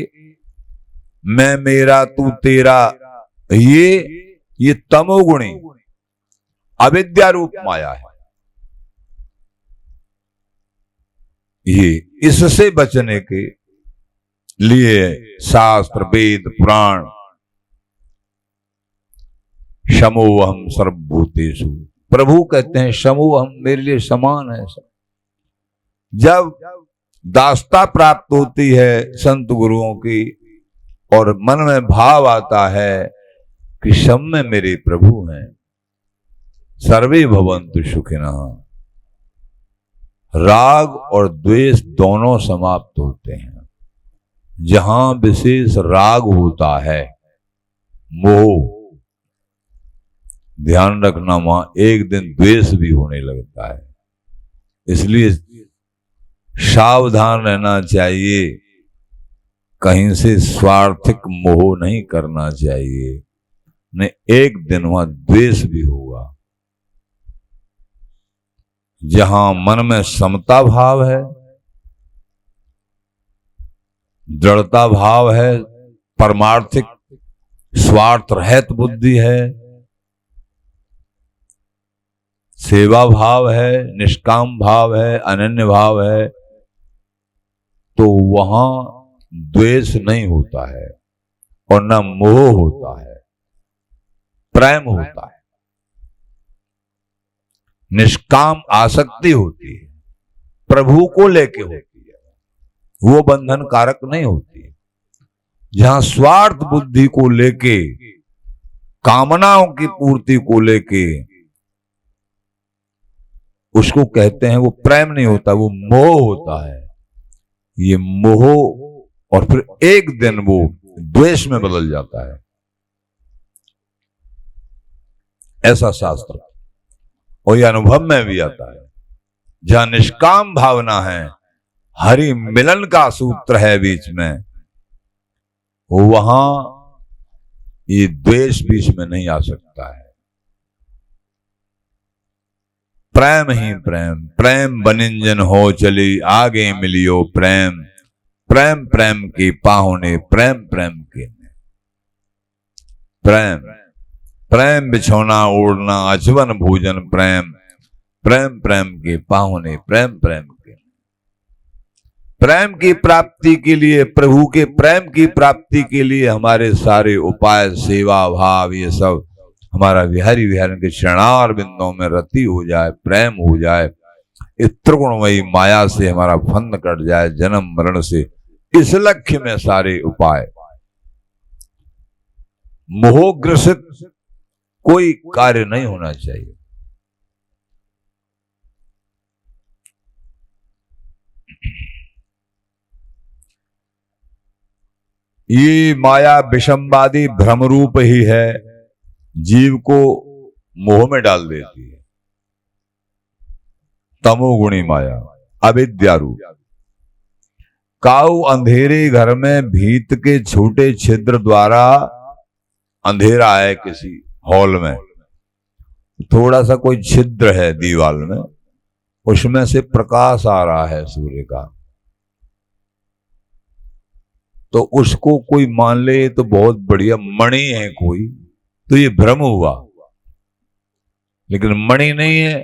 मैं मेरा तू तेरा, ये तमोगुणी अविद्या रूप माया है। ये इससे बचने के लिए शास्त्र वेद पुराण शमोहम सर्वभूतेषु, प्रभु कहते हैं शमोहम मेरे लिए समान है। जब दास्ता प्राप्त होती है संत गुरुओं की और मन में भाव आता है कि सब में मेरे प्रभु हैं, सर्वे भवन्तु सुखिनः, राग और द्वेष दोनों समाप्त होते हैं। जहां विशेष राग होता है, मोह, ध्यान रखना वहां एक दिन द्वेष भी होने लगता है। इसलिए सावधान रहना चाहिए, कहीं से स्वार्थिक मोह नहीं करना चाहिए, नहीं एक दिन वहां द्वेष भी होगा। जहां मन में समता भाव है, दृढ़ता भाव है, परमार्थिक स्वार्थ रहित बुद्धि है, सेवा भाव है, निष्काम भाव है, अनन्य भाव है, तो वहां द्वेष नहीं होता है और न मोह होता है, प्रेम होता है, निष्काम आसक्ति होती है, प्रभु को लेके होती है, वो बंधन कारक नहीं होती है। जहां स्वार्थ बुद्धि को लेके, कामनाओं की पूर्ति को लेके, उसको कहते हैं वो प्रेम नहीं होता, वो मोह होता है। ये मोह और फिर एक दिन वो द्वेष में बदल जाता है, ऐसा शास्त्र और ये अनुभव में भी आता है। जहां निष्काम भावना है, हरि मिलन का सूत्र है बीच में, वहां ये द्वेष बीच में नहीं आ सकता है। प्रेम ही प्रेम, प्रेम बनिंजन हो चली आगे मिलियो प्रेम, प्रेम प्रेम की पाहुने प्रेम प्रेम के प्रेम, प्रेम बिछौना ओढ़ना अचवन भोजन प्रेम, प्रेम प्रेम के पाहुने प्रेम प्रेम के। प्रेम की प्राप्ति के लिए, प्रभु के प्रेम की प्राप्ति के लिए हमारे सारे उपाय, सेवा भाव, ये सब हमारा विहारी विहार के चरणार बिंदों में रति हो जाए, प्रेम हो जाए, इस त्रिगुणमयी माया से हमारा फंद कट जाए, जन्म मरण से, इस लक्ष्य में सारे उपाय। मोहग्रसित कोई कार्य नहीं होना चाहिए। ये माया विषमवादी भ्रम रूप ही है, जीव को मोह में डाल देती है। तमोगुणी माया, अविद्या रूप। काऊ अंधेरे घर में भीत के छोटे छिद्र द्वारा, अंधेरा है किसी हॉल में, थोड़ा सा कोई छिद्र है दीवार में, उसमें से प्रकाश आ रहा है सूर्य का, तो उसको कोई मान ले तो बहुत बढ़िया मणि है कोई, तो ये भ्रम हुआ, लेकिन मणि नहीं है,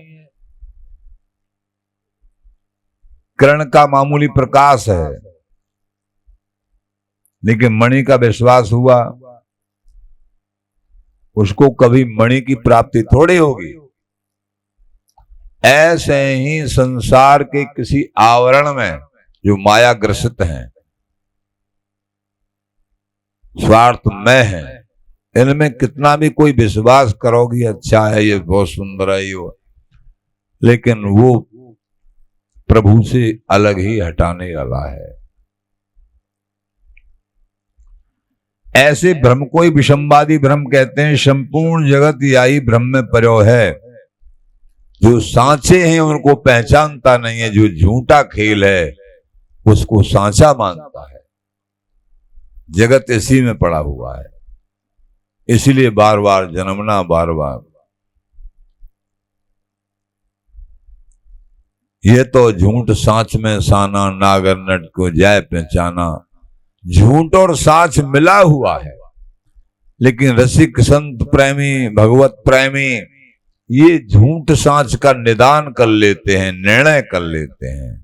किरण का मामूली प्रकाश है, लेकिन मणि का विश्वास हुआ, उसको कभी मणि की प्राप्ति थोड़ी होगी। ऐसे ही संसार के किसी आवरण में जो माया ग्रसित हैं, स्वार्थमय है, इनमें कितना भी कोई विश्वास करोगी अच्छा है, ये बहुत सुंदर है, ये, लेकिन वो प्रभु से अलग ही हटाने वाला है। ऐसे भ्रम को ही विषमवादी भ्रम कहते हैं। संपूर्ण जगत यही भ्रम में पर्यो है। जो सांचे हैं उनको पहचानता नहीं है, जो झूठा खेल है उसको सांचा मानता है। जगत इसी में पड़ा हुआ है, इसीलिए बार बार जन्मना, बार बार ये तो झूठ सांच में साना, नागर नट को जाय पहचाना। झूठ और सांच मिला हुआ है, लेकिन रसिक संत प्रेमी भगवत प्रेमी ये झूठ सांच का निदान कर लेते हैं, निर्णय कर लेते हैं।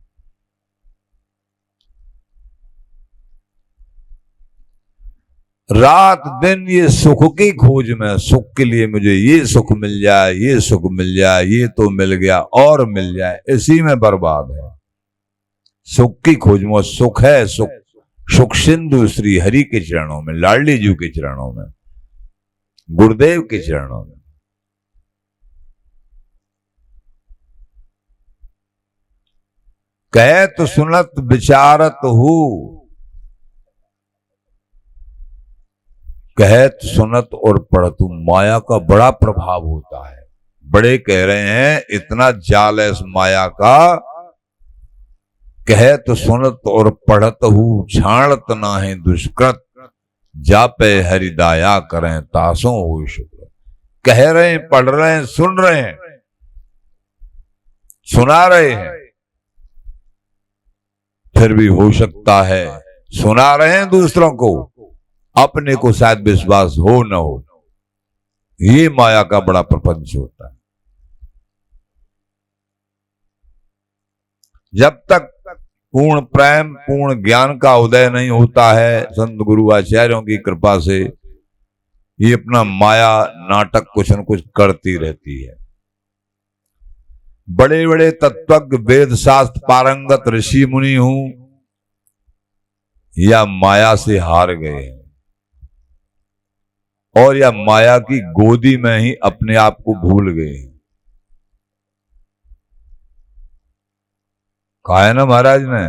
रात दिन ये सुख की खोज में, सुख के लिए मुझे ये सुख मिल जाए, ये सुख मिल जाए, ये तो मिल गया और मिल जाए, इसी में बर्बाद है। सुख की खोज में सुख है, सुख सुख सिंधु श्री हरि के चरणों में, लाडली जी के चरणों में, गुरुदेव के चरणों में। कहत सुनत विचारत हूं, कहत सुनत और पढ़त हूं। माया का बड़ा प्रभाव होता है। बड़े कह रहे हैं इतना जाल है इस माया का। कहत सुनत और पढ़त हूं, छाणत ना है दुष्कृत, जापे हरिदाया करें तासों हो शुक्र। कह रहे हैं, पढ़ रहे हैं, सुन रहे हैं, सुना रहे हैं, फिर भी हो सकता है सुना रहे हैं दूसरों को, अपने को शायद विश्वास हो न हो। ये माया का बड़ा प्रपंच होता है। जब तक पूर्ण प्रेम पूर्ण ज्ञान का उदय नहीं होता है संत गुरु आचार्यों की कृपा से, ये अपना माया नाटक कुछ न कुछ करती रहती है। बड़े बड़े तत्वज्ञ वेद शास्त्र पारंगत ऋषि मुनि हूं या माया से हार गए हैं, और या माया की गोदी में ही अपने आप को भूल गए हैं। कहा है ना महाराज ने,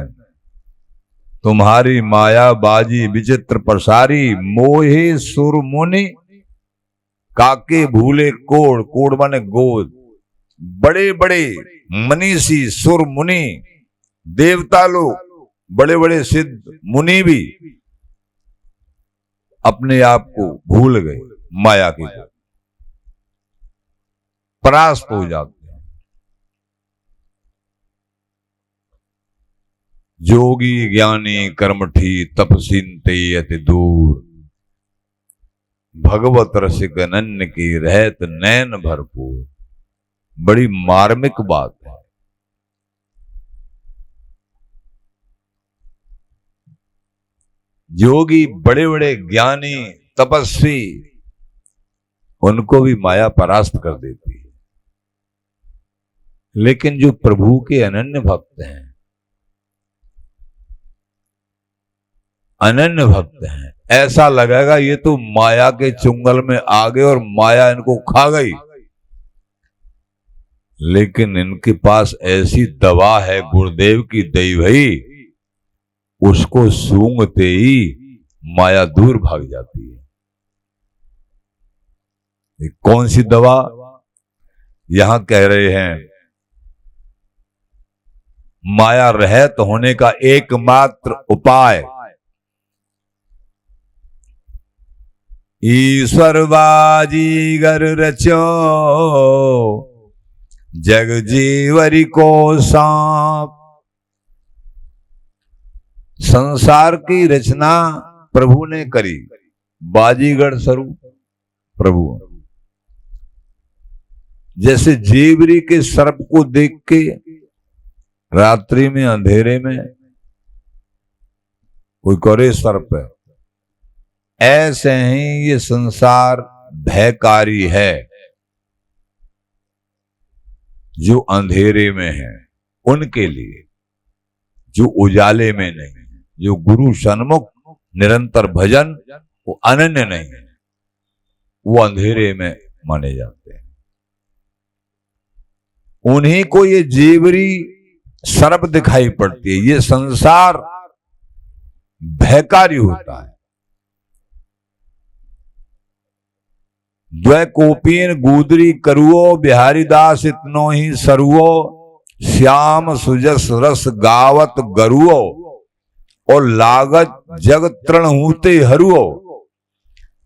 तुम्हारी माया बाजी विचित्र प्रसारी, मोहे सुर मुनि काके भूले कोड़। कोड़ माने गोद। बड़े बड़े मनीषी सुर मुनि देवता लोग, बड़े बड़े सिद्ध मुनि भी अपने आप को भूल गए, माया की परास्त हो जाते हैं। जोगी ज्ञानी कर्मठी तपसीनते अति दूर, भगवत रसिक अनन्य की रहत नैन भरपूर। बड़ी मार्मिक बात है। योगी बड़े बड़े ज्ञानी तपस्वी, उनको भी माया परास्त कर देती है। लेकिन जो प्रभु के अनन्य भक्त हैं, अनन्य भक्त हैं, ऐसा लगेगा ये तो माया के चुंगल में आ गए और माया इनको खा गई। लेकिन इनके पास ऐसी दवा है गुरुदेव की दई भई, उसको सूंघते ही माया दूर भाग जाती है। ये कौन सी दवा? यहां कह रहे हैं माया रहित होने का एकमात्र उपाय ईश्वर बाजीगर रचो, जग जीवरी को सांप। संसार की रचना प्रभु ने करी, बाजीगर स्वरूप प्रभु। जैसे जेवरी के सर्प को देख के रात्रि में अंधेरे में कोई करे सर्प है, ऐसे ही ये संसार भयकारी है। जो अंधेरे में है उनके लिए, जो उजाले में नहीं, जो गुरु सन्मुख निरंतर भजन, वो अनन्य नहीं है, वो अंधेरे में माने जाते हैं। उन्हीं को ये जेवरी सर्प दिखाई पड़ती है। ये संसार भयकारी होता है। द्वै कोपीन गूदरी करुओ, बिहारी दास इतनो ही सरुओ, श्याम सुजस रस गावत गरुओ, और लागत जग तृण हूते हरुओ।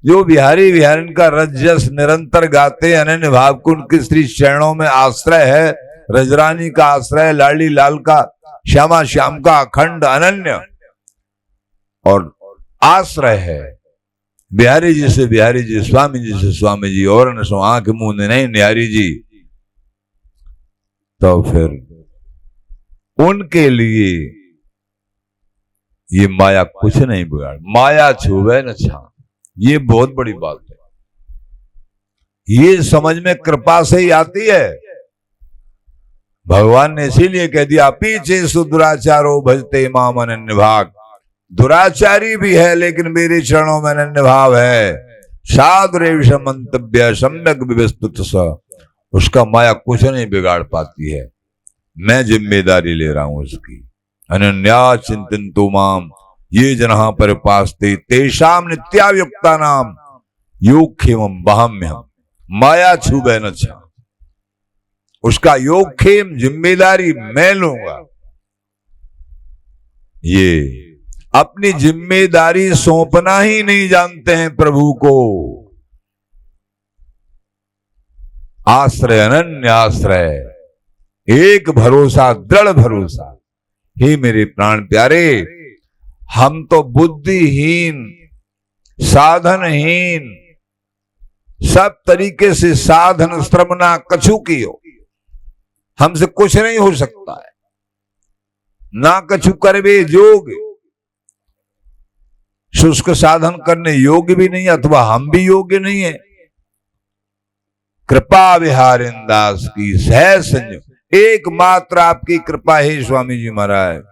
जो बिहारी बिहारिन का रस जस निरंतर गाते, अनन्य भाव को उनके श्री चरणों में आश्रय है, रजरानी का आश्रय, लाली लाल का, श्यामा श्याम का अखंड अनन्य और आश्रय है। बिहारी जी से बिहारी जी, स्वामी जी से स्वामी जी, और न सो आंख मुंह नहीं निहारी जी। तो फिर उनके लिए ये माया कुछ नहीं बिगाड़, माया छुवे न छा, ये बहुत बड़ी बात है। ये समझ में कृपा से ही आती है। भगवान ने इसीलिए कह दिया, पीछे सुदुराचारो भजते माम अनन्य भाग। दुराचारी भी है लेकिन मेरे चरणों में अनन्य भाव है। साधुरेश मंतव्य सम्यक विवस्तुत स, उसका माया कुछ नहीं बिगाड़ पाती है। मैं जिम्मेदारी ले रहा हूं उसकी। अनन्या चिंतन्तु माम ये जनाः परिपास्ते तेषाम नित्यायुक्ता नाम योगक्षेमं वहाम्यहम्। माया छूबे न छा, उसका योगक्षेम जिम्मेदारी मैं लूंगा। ये अपनी जिम्मेदारी सौंपना ही नहीं जानते हैं प्रभु को। आश्रय, अनन्य आश्रय, एक भरोसा, दृढ़ भरोसा। हे मेरे प्राण प्यारे, हम तो बुद्धिहीन, साधनहीन, सब तरीके से साधन श्रमना कछु की हो, हमसे कुछ नहीं हो सकता है। ना कछु करवे जोग, शुष्क साधन करने योग्य भी नहीं, अथवा हम भी योग्य नहीं है। कृपा विहारिन दास की सहज संयोग, एकमात्र आपकी कृपा है स्वामी जी महाराज।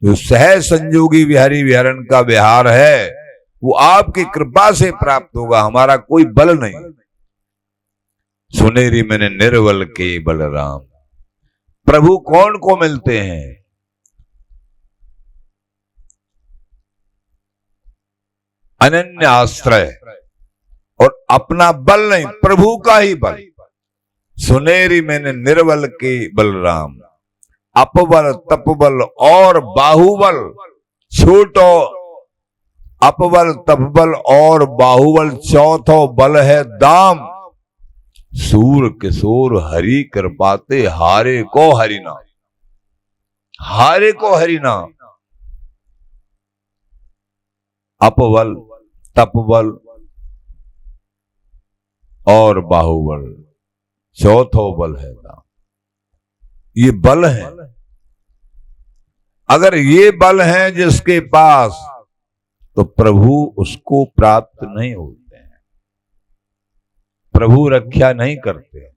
जो सहज संयोगी विहारी विहरण का विहार है वो आपकी कृपा से प्राप्त होगा, हमारा कोई बल नहीं। सुनेरी मैंने निर्बल के बलराम। प्रभु कौन को मिलते हैं? अनन्य आश्रय और अपना बल नहीं, प्रभु का ही बल। सुनेरी मैंने निर्बल के बलराम। अपबल तपबल और बाहुबल छोटो, अपबल तपबल और बाहुबल चौथो बल है दाम। सूर किशोर हरि कृपाते हारे को हरिनाम, हारे को हरिनाम। अपबल तपबल और बाहुबल चौथो बल है दाम। ये बल है। अगर ये बल है जिसके पास, तो प्रभु उसको प्राप्त नहीं होते हैं। प्रभु रक्षा नहीं करते।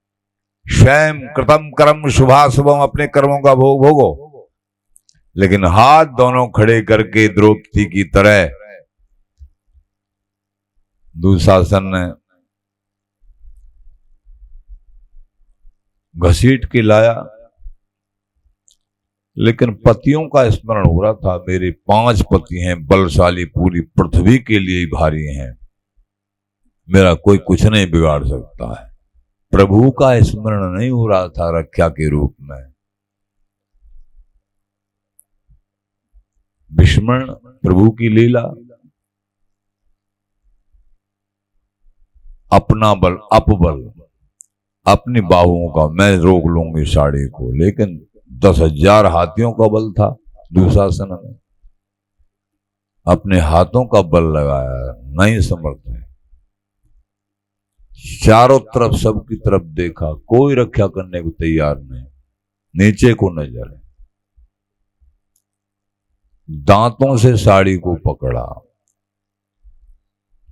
स्वयं कृतम कर्म शुभाशुभम, अपने कर्मों का भोग भोगो, लेकिन हाथ दोनों खड़े करके द्रौपदी की तरह दुशासन ने घसीट के लाया, लेकिन पतियों का स्मरण हो रहा था। मेरे 5 पति हैं, बलशाली, पूरी पृथ्वी के लिए ही भारी हैं, मेरा कोई कुछ नहीं बिगाड़ सकता है। प्रभु का स्मरण नहीं हो रहा था रक्षा के रूप में। विस्मरण प्रभु की लीला। अपना बल, अपबल, अपनी बाहुओं का मैं रोक लूंगी साड़ी को, लेकिन 10,000 हाथियों का बल था दुशासन में। अपने हाथों का बल लगाया, नहीं समर्थ है। चारों तरफ, सबकी तरफ देखा, कोई रक्षा करने को तैयार नहीं। नीचे को नजर है, दांतों से साड़ी को पकड़ा,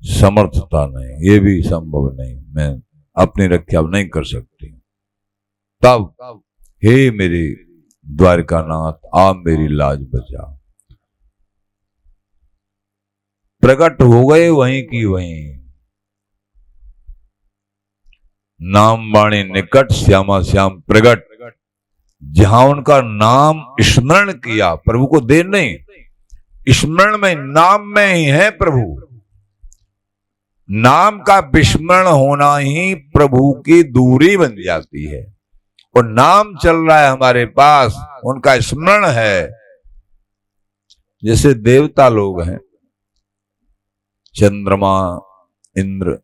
समर्थता नहीं, ये भी संभव नहीं, मैं अपनी रक्षा नहीं कर सकती। तब हे मेरे द्वारकानाथ, आप मेरी लाज बचा। प्रकट हो गए वहीं की वहीं, नाम वाणी निकट श्यामा श्याम प्रगट। जहां उनका नाम स्मरण किया, प्रभु को देर नहीं, स्मरण में, नाम में ही है प्रभु। नाम का विस्मरण होना ही प्रभु की दूरी बन जाती है। और नाम चल रहा है हमारे पास, उनका स्मरण है। जैसे देवता लोग हैं, चंद्रमा, इंद्र,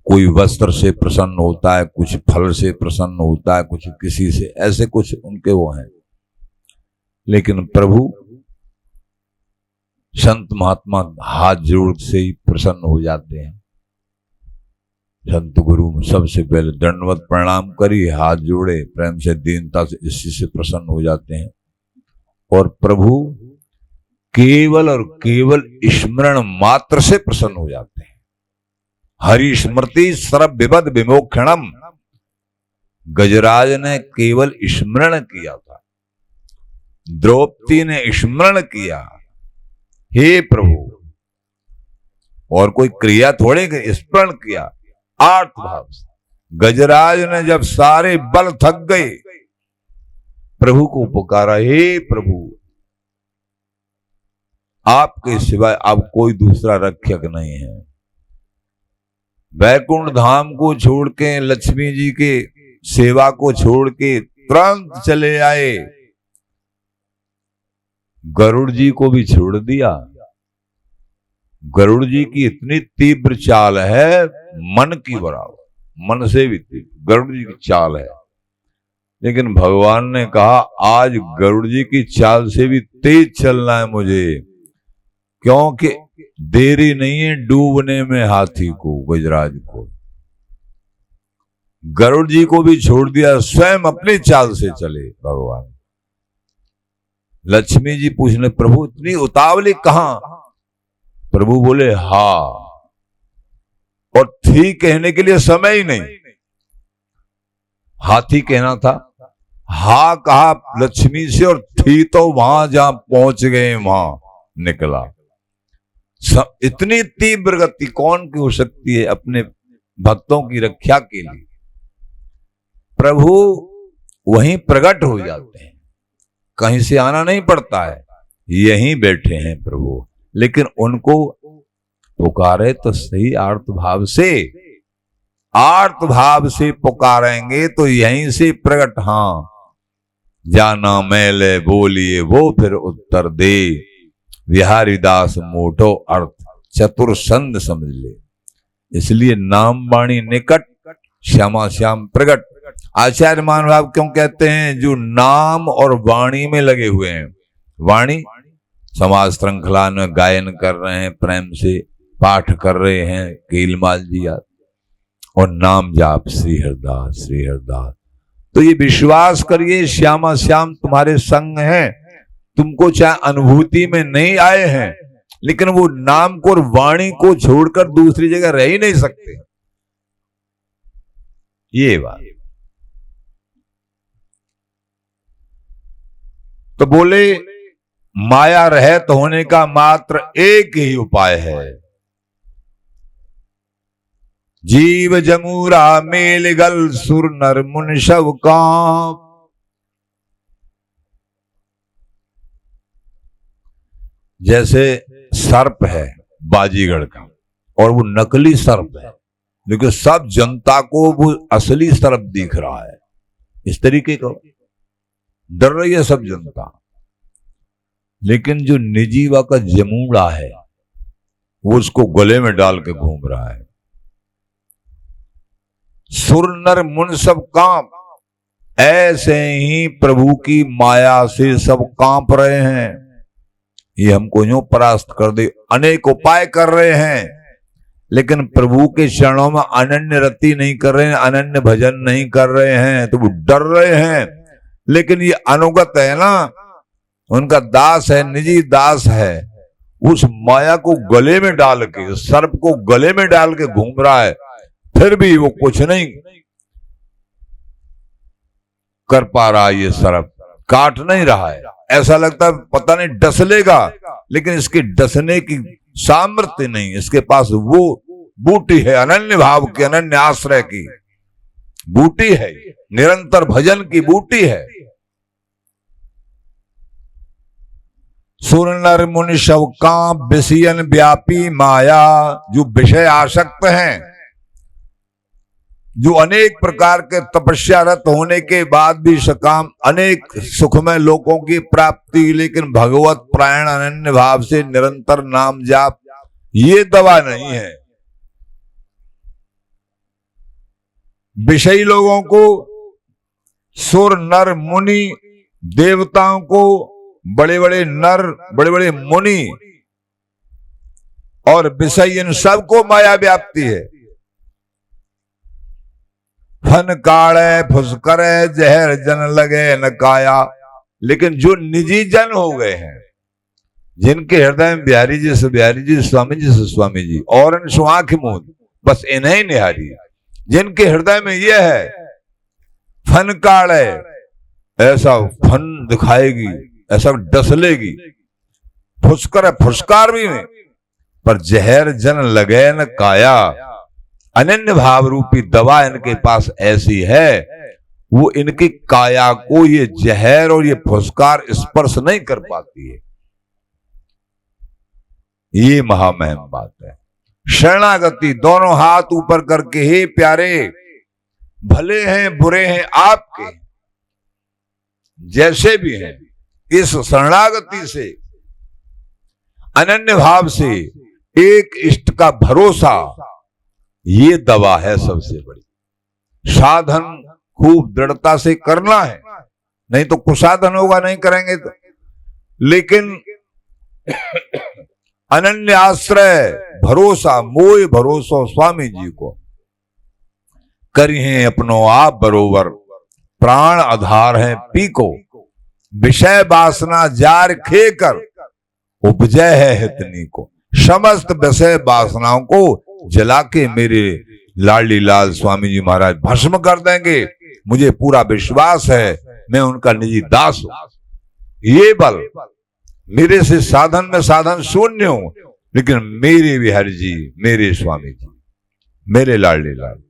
कोई वस्त्र से प्रसन्न होता है, कुछ फल से प्रसन्न होता है, कुछ किसी से, ऐसे कुछ उनके वो हैं। लेकिन प्रभु संत महात्मा हाथ जोड़ से ही प्रसन्न हो जाते हैं। संत गुरु सबसे पहले दंडवत प्रणाम करिए, हाथ जोड़े प्रेम से, दीनता से, इसी से प्रसन्न हो जाते हैं। और प्रभु केवल और केवल स्मरण मात्र से प्रसन्न हो जाते हैं। हरि स्मृति सर्व विपद विमोक्षणम, गजराज ने केवल स्मरण किया था, द्रौपदी ने स्मरण किया, हे प्रभु, और कोई क्रिया थोड़े, स्मरण किया आर्त भाव से। गजराज ने जब सारे बल थक गए, प्रभु को पुकारा, हे प्रभु, आपके सिवाय अब कोई दूसरा रक्षक नहीं है। वैकुंठ धाम को छोड़ के, लक्ष्मी जी के सेवा को छोड़ के तुरंत चले आए। गरुड़ जी को भी छोड़ दिया। गरुड़ जी की इतनी तीव्र चाल है, मन की बराबर, मन से भी तीव्र गरुड़ जी की चाल है। लेकिन भगवान ने कहा आज गरुड़ जी की चाल से भी तेज चलना है मुझे, क्योंकि देरी नहीं है डूबने में हाथी को, गजराज को। गरुड़ जी को भी छोड़ दिया, स्वयं अपनी चाल से चले भगवान। लक्ष्मी जी पूछने, प्रभु इतनी उतावली कहां? प्रभु बोले, हा, और थी कहने के लिए समय ही नहीं। हाथी कहना था, हा कहा लक्ष्मी से, और थी तो वहां जहां पहुंच गए वहां निकला। इतनी तीव्र गति कौन की हो सकती है अपने भक्तों की रक्षा के लिए? प्रभु वहीं प्रकट हो जाते हैं, कहीं से आना नहीं पड़ता है, यहीं बैठे हैं प्रभु। लेकिन उनको पुकारे तो सही आर्त भाव से, आर्त भाव से पुकारेंगे तो यहीं से प्रकट। हां, जाना मैले बोलिए वो फिर उत्तर दे, विहारी दास मोटो अर्थ चतुर संद समझ ले। इसलिए नाम वाणी निकट, श्यामा श्याम प्रगट। आचार्य महानुभाव क्यों कहते हैं? जो नाम और वाणी में लगे हुए हैं। वाणी समाज श्रृंखला में गायन कर रहे हैं, प्रेम से पाठ कर रहे हैं कीलमाल जी याद, और नाम जाप श्री हरदास श्री हरदास। तो ये विश्वास करिए श्यामा श्याम तुम्हारे संग हैं, तुमको चाहे अनुभूति में नहीं आए हैं, लेकिन वो नाम को और वाणी को छोड़कर दूसरी जगह रह ही नहीं सकते। ये बात तो बोले, माया रहित होने का मात्र एक ही उपाय है, जीव जमूरा मेल गल सुर नर मुन शव कांप। जैसे सर्प है बाजीगढ़ का, और वो नकली सर्प है, लेकिन सब जनता को वो असली सर्प दिख रहा है। इस तरीके का डर रही है सब जनता। लेकिन जो निजीवा का जमूड़ा है वो उसको गले में डाल के घूम रहा है। सुर नर मुन सब कांप, ऐसे ही प्रभु की माया से सब कांप रहे हैं। ये हमको यूं परास्त कर दे, अनेक उपाय कर रहे हैं, लेकिन प्रभु के चरणों में अनन्य रति नहीं कर रहे हैं, अनन्य भजन नहीं कर रहे हैं, तो वो डर रहे हैं। लेकिन ये अनुगत है ना, उनका दास है, निजी दास है, उस माया को गले में डाल के, सर्प को गले में डाल के घूम रहा है, फिर भी वो कुछ नहीं कर पा रहा। ये सर्प काट नहीं रहा है, ऐसा लगता है पता नहीं डस लेगा, लेकिन इसके डसने की सामर्थ्य नहीं। इसके पास वो बूटी है, अनन्य भाव की, अनन्य आश्रय की बूटी है, निरंतर भजन की बूटी है। सुर नर मुनि शव कांप, विषयन व्यापी माया। जो विषय आसक्त हैं, जो अनेक प्रकार के तपस्यारत होने के बाद भी सकाम, अनेक सुखमय लोकों की प्राप्ति, लेकिन भगवत प्राण अनन्य भाव से निरंतर नाम जाप, ये दवा नहीं है। विषयी लोगों को, सुर नर मुनि देवताओं को, बड़े बड़े नर बड़े बड़े मुनि और विषय, इन सबको माया व्याप्ति है। फन काड़े फुसकरे जहर जन लगे न काया। लेकिन जो निजी जन हो गए हैं, जिनके हृदय में बिहारी जी से बिहारी जी, स्वामी जी से स्वामी जी, और इन आंख मूंद बस इन्हें निहारी, जिनके हृदय में यह है फन काड़े, ऐसा फन दिखाएगी, ऐसा डसलेगी, फुसकर फुसकार भी में, पर जहर जन लगे न काया। अनन्य भाव रूपी दवा इनके पास ऐसी है, वो इनकी काया को ये जहर और ये फुसकार स्पर्श नहीं कर पाती है। ये महामहिम बात है। शरणागति, दोनों हाथ ऊपर करके, हे प्यारे, भले हैं बुरे हैं आपके, जैसे भी हैं, इस शरणागति से, अनन्य भाव से, एक इष्ट का भरोसा, ये दवा है सबसे बड़ी। साधन खूब दृढ़ता से करना है, नहीं तो कुसाधन होगा, नहीं करेंगे तो। लेकिन अनन्य आश्रय, भरोसा, मोह भरोसा स्वामी जी को करिए अपनो आप बरोबर, प्राण आधार है पीको, विषय वासना जार खे कर उपजय है हितनी को। समस्त विषय वासनाओं को जला के मेरे लाडली लाल स्वामी जी महाराज भस्म कर देंगे, मुझे पूरा विश्वास है, मैं उनका निजी दास हूं। ये बल, मेरे से साधन में साधन शून्य हूं, लेकिन मेरे बिहारी जी, मेरे स्वामी जी, मेरे लाडली लाल,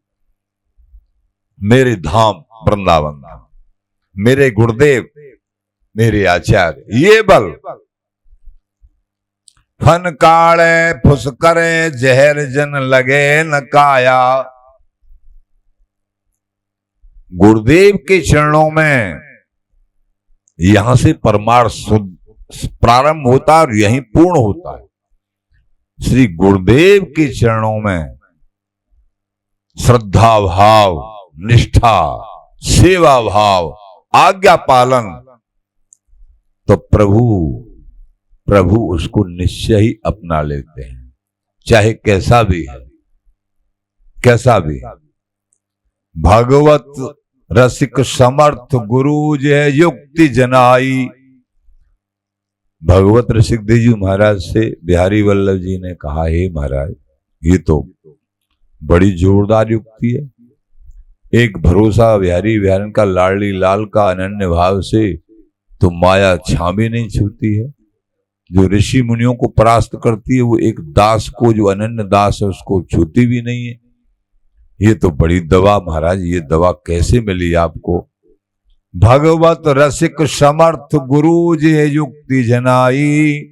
मेरे धाम वृंदावन धाम, मेरे गुरुदेव, मेरे आचार्य, ये बल। फन काड़े फुसकरे जहर जन लगे न काया। गुरुदेव के चरणों में यहां से परमार्थ प्रारंभ होता है और यहीं पूर्ण होता है। श्री गुरुदेव के चरणों में श्रद्धा भाव, निष्ठा, सेवा भाव, आज्ञा पालन, तो प्रभु उसको निश्चय ही अपना लेते हैं, चाहे कैसा भी है, कैसा भी। भगवत रसिक समर्थ गुरु जय युक्ति जनाई। भगवत रसिक देव जी महाराज से बिहारी वल्लभ जी ने कहा, हे महाराज, ये तो बड़ी जोरदार युक्ति है। एक भरोसा बिहारी बिहारन का, लाडली लाल का अनन्य भाव से तो माया छां भी नहीं छूती है। जो ऋषि मुनियों को परास्त करती है, वो एक दास को, जो अनन्य दास है, उसको छूती भी नहीं है। ये तो बड़ी दवा महाराज, ये दवा कैसे मिली आपको? भगवत रसिक समर्थ गुरु जी युक्ति जनाई।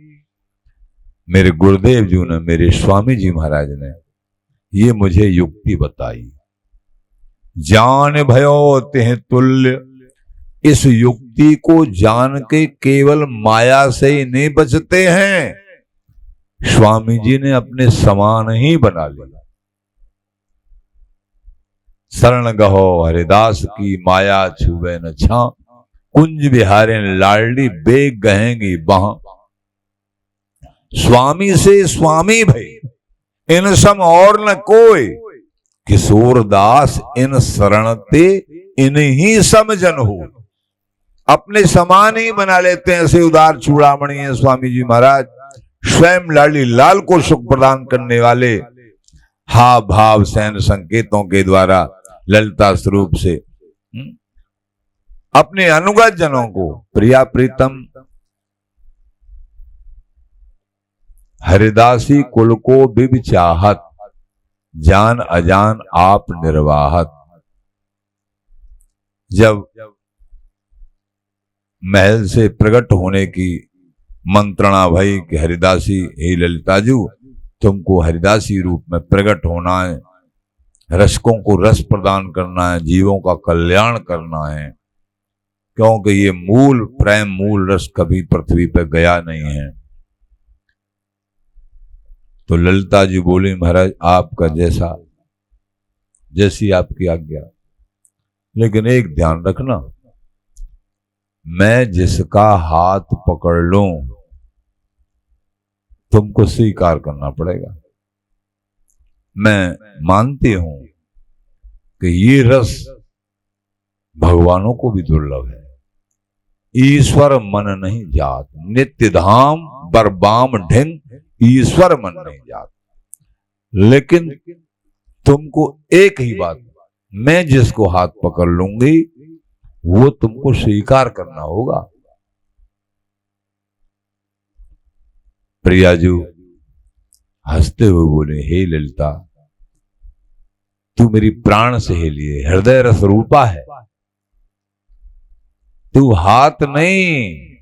मेरे गुरुदेव जी ने, मेरे स्वामी जी महाराज ने ये मुझे युक्ति बताई। जान भयो तिह तुल्य, इस युक्ति को जान के केवल माया से ही नहीं बचते हैं, स्वामी जी ने अपने समान ही बना लिया। शरण गहो हरिदास की, माया छुबे न छा, कुंज बिहारे लाडली बेग गहेंगी वहां। स्वामी से स्वामी भई, इन सम और न कोई, किशोर दास इन शरणते इन ही समझन हो। अपने समान ही बना लेते हैं। ऐसे उदार चूड़ामणि है स्वामी जी महाराज, स्वयं लाडली लाल को सुख प्रदान करने वाले, हा भाव सैन संकेतों के द्वारा ललिता स्वरूप से अपने अनुगत जनों को प्रिया प्रीतम हरिदासी कुल को बिब चाहत, जान अजान आप निर्वाहत। जब महल से प्रकट होने की मंत्रणा भई कि हरिदासी, हे ललिताजू, तुमको हरिदासी रूप में प्रकट होना है, रसकों को रस प्रदान करना है, जीवों का कल्याण करना है, क्योंकि ये मूल प्रेम, मूल रस कभी पृथ्वी पर गया नहीं है। तो ललिता जी बोली, महाराज आपका जैसी आपकी आज्ञा। लेकिन एक ध्यान रखना, मैं जिसका हाथ पकड़ लूं तुमको स्वीकार करना पड़ेगा। मैं मानती हूं कि ये रस भगवानों को भी दुर्लभ है। ईश्वर मन नहीं जात, नित्य धाम बरबाम ढिंग, ईश्वर मन नहीं जात। लेकिन तुमको एक ही बात, मैं जिसको हाथ पकड़ लूंगी वो तुमको स्वीकार करना होगा। प्रियाजू हंसते हुए बोले, हे ललिता, तू मेरी प्राण सहेली है, हृदय रस रूपा है। तू हाथ नहीं,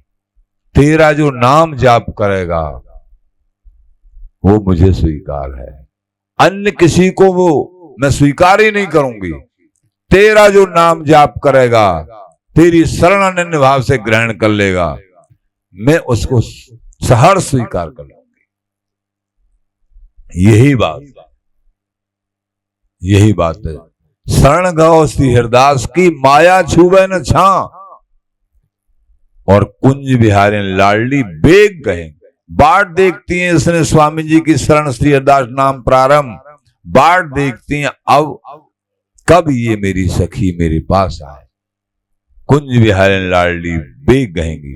तेरा जो नाम जाप करेगा वो मुझे स्वीकार है। अन्य किसी को वो मैं स्वीकार ही नहीं करूंगी। तेरा जो नाम जाप करेगा, तेरी शरण अनन्य भाव से ग्रहण कर लेगा, मैं उसको सहर्ष स्वीकार कर लूंगी। यही बात है। शरण गौ श्री हरिदास की, माया छूबे न छा, और कुंज बिहारी लाडली बेग गए। बाट देखती हैं इसने स्वामी जी की शरण, श्री हरिदास नाम प्रारंभ। बाट देखती हैं अब कब ये मेरी सखी मेरे पास आए। कुंज बिहारी लाडली बेग गएंगी,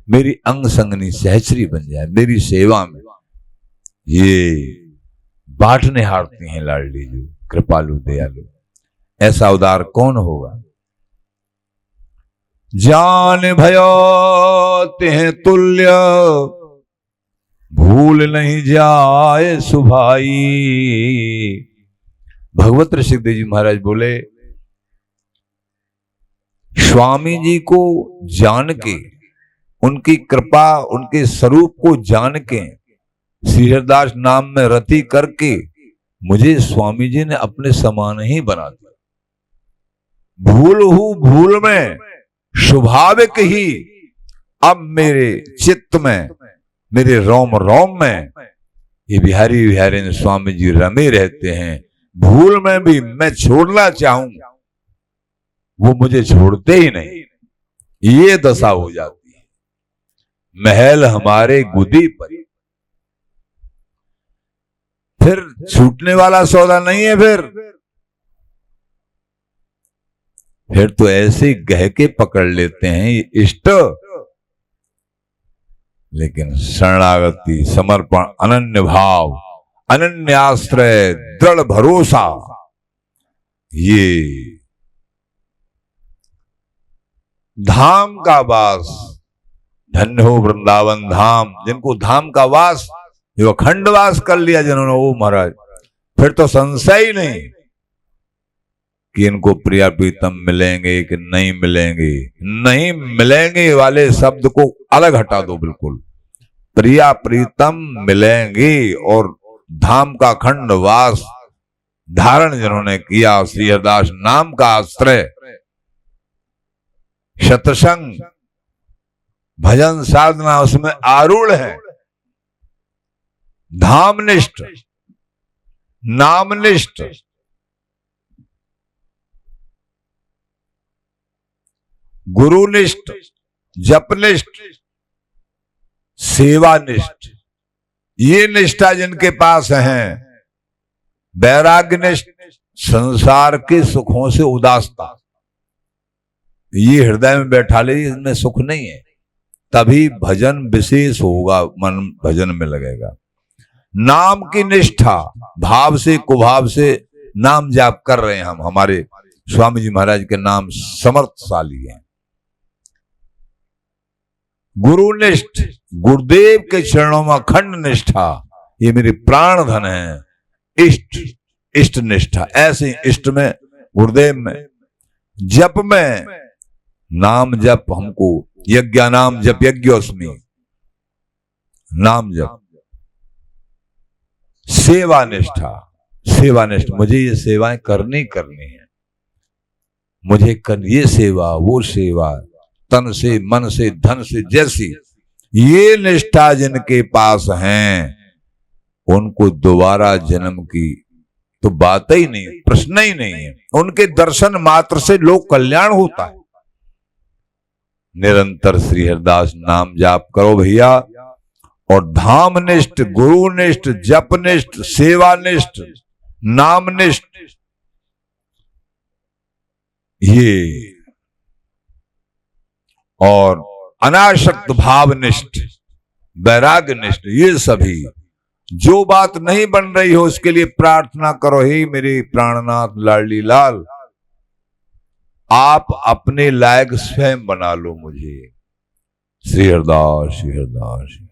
मेरी अंग संगनी सहचरी बन जाए मेरी सेवा में। ये बांटने हारती हैं लाडली जी, कृपालु दयालु। ऐसा उदार कौन होगा। जान भयो तिह तुल्य, भूल नहीं जाए सुभाई। भगवत ऋषिदेव जी महाराज बोले, स्वामी जी को जान के, उनकी कृपा, उनके स्वरूप को जान के, श्री हरिदास नाम में रति करके मुझे स्वामी जी ने अपने समान ही बना दिया। भूल हूं भूल में स्वाभाविक ही अब मेरे चित्त में, मेरे रोम रोम में ये बिहारी बिहारी ने स्वामी जी रमे रहते हैं। भूल में भी मैं छोड़ना चाहूं, वो मुझे छोड़ते ही नहीं। ये दशा हो जाती है। महल हमारे गुदी पर, फिर छूटने वाला सौदा नहीं है। फिर तो ऐसे गहके पकड़ लेते हैं ये इष्ट। लेकिन शरणागति, समर्पण, अनन्य भाव, अनन्य आश्रय, दृढ़ भरोसा, ये धाम का वास। धन्य हो वृंदावन धाम, जिनको धाम का वास, जो अखंड वास कर लिया जिन्होंने, वो महाराज फिर तो संशय ही नहीं कि इनको प्रिया प्रीतम मिलेंगे कि नहीं मिलेंगे। नहीं मिलेंगे वाले शब्द को अलग हटा दो बिल्कुल। प्रिया प्रीतम मिलेंगे, और धाम का अखंड वास धारण जिन्होंने किया, श्री हरिदास नाम का आश्रय, सत्संग भजन साधना उसमें आरूढ़ है। धामनिष्ठ, नामनिष्ठ, गुरुनिष्ठ, जपनिष्ठ, सेवानिष्ठ, ये निष्ठा जिनके पास है। वैराग्यनिष्ठ, संसार के सुखों से उदासता, ये हृदय में बैठा ले, इसमें सुख नहीं है, तभी भजन विशेष होगा, मन भजन में लगेगा। नाम की निष्ठा, भाव से कुभाव से नाम जाप कर रहे हैं हम। हमारे स्वामी जी महाराज के नाम समर्थशाली हैं। गुरुनिष्ठ, गुरुदेव के चरणों में अखंड निष्ठा, ये मेरी प्राण धन है। इष्ट, इष्ट निष्ठा, ऐसे इष्ट में, गुरुदेव में। जप में, नाम जप हमको, यज्ञ नाम जप यज्ञोस्मि, नाम जप। सेवा निष्ठा, सेवानिष्ठ, मुझे ये सेवाएं करनी है, मुझे कर ये सेवा वो सेवा, तन से, मन से, धन से, जैसी ये निष्ठा जिनके पास हैं, उनको दोबारा जन्म की तो बात ही नहीं, प्रश्न ही नहीं है। उनके दर्शन मात्र से लोक कल्याण होता है। निरंतर श्री हरिदास नाम जाप करो भैया, और धामनिष्ठ, गुरुनिष्ठ, जपनिष्ठ, सेवानिष्ठ, नामनिष्ठ, ये और अनासक्त भावनिष्ठ, वैराग्यनिष्ठ, ये सभी जो बात नहीं बन रही हो उसके लिए प्रार्थना करो, हे मेरे प्राणनाथ लाडली लाल, आप अपने लायक स्वयं बना लो मुझे। श्री हरिदास, श्री हरिदास।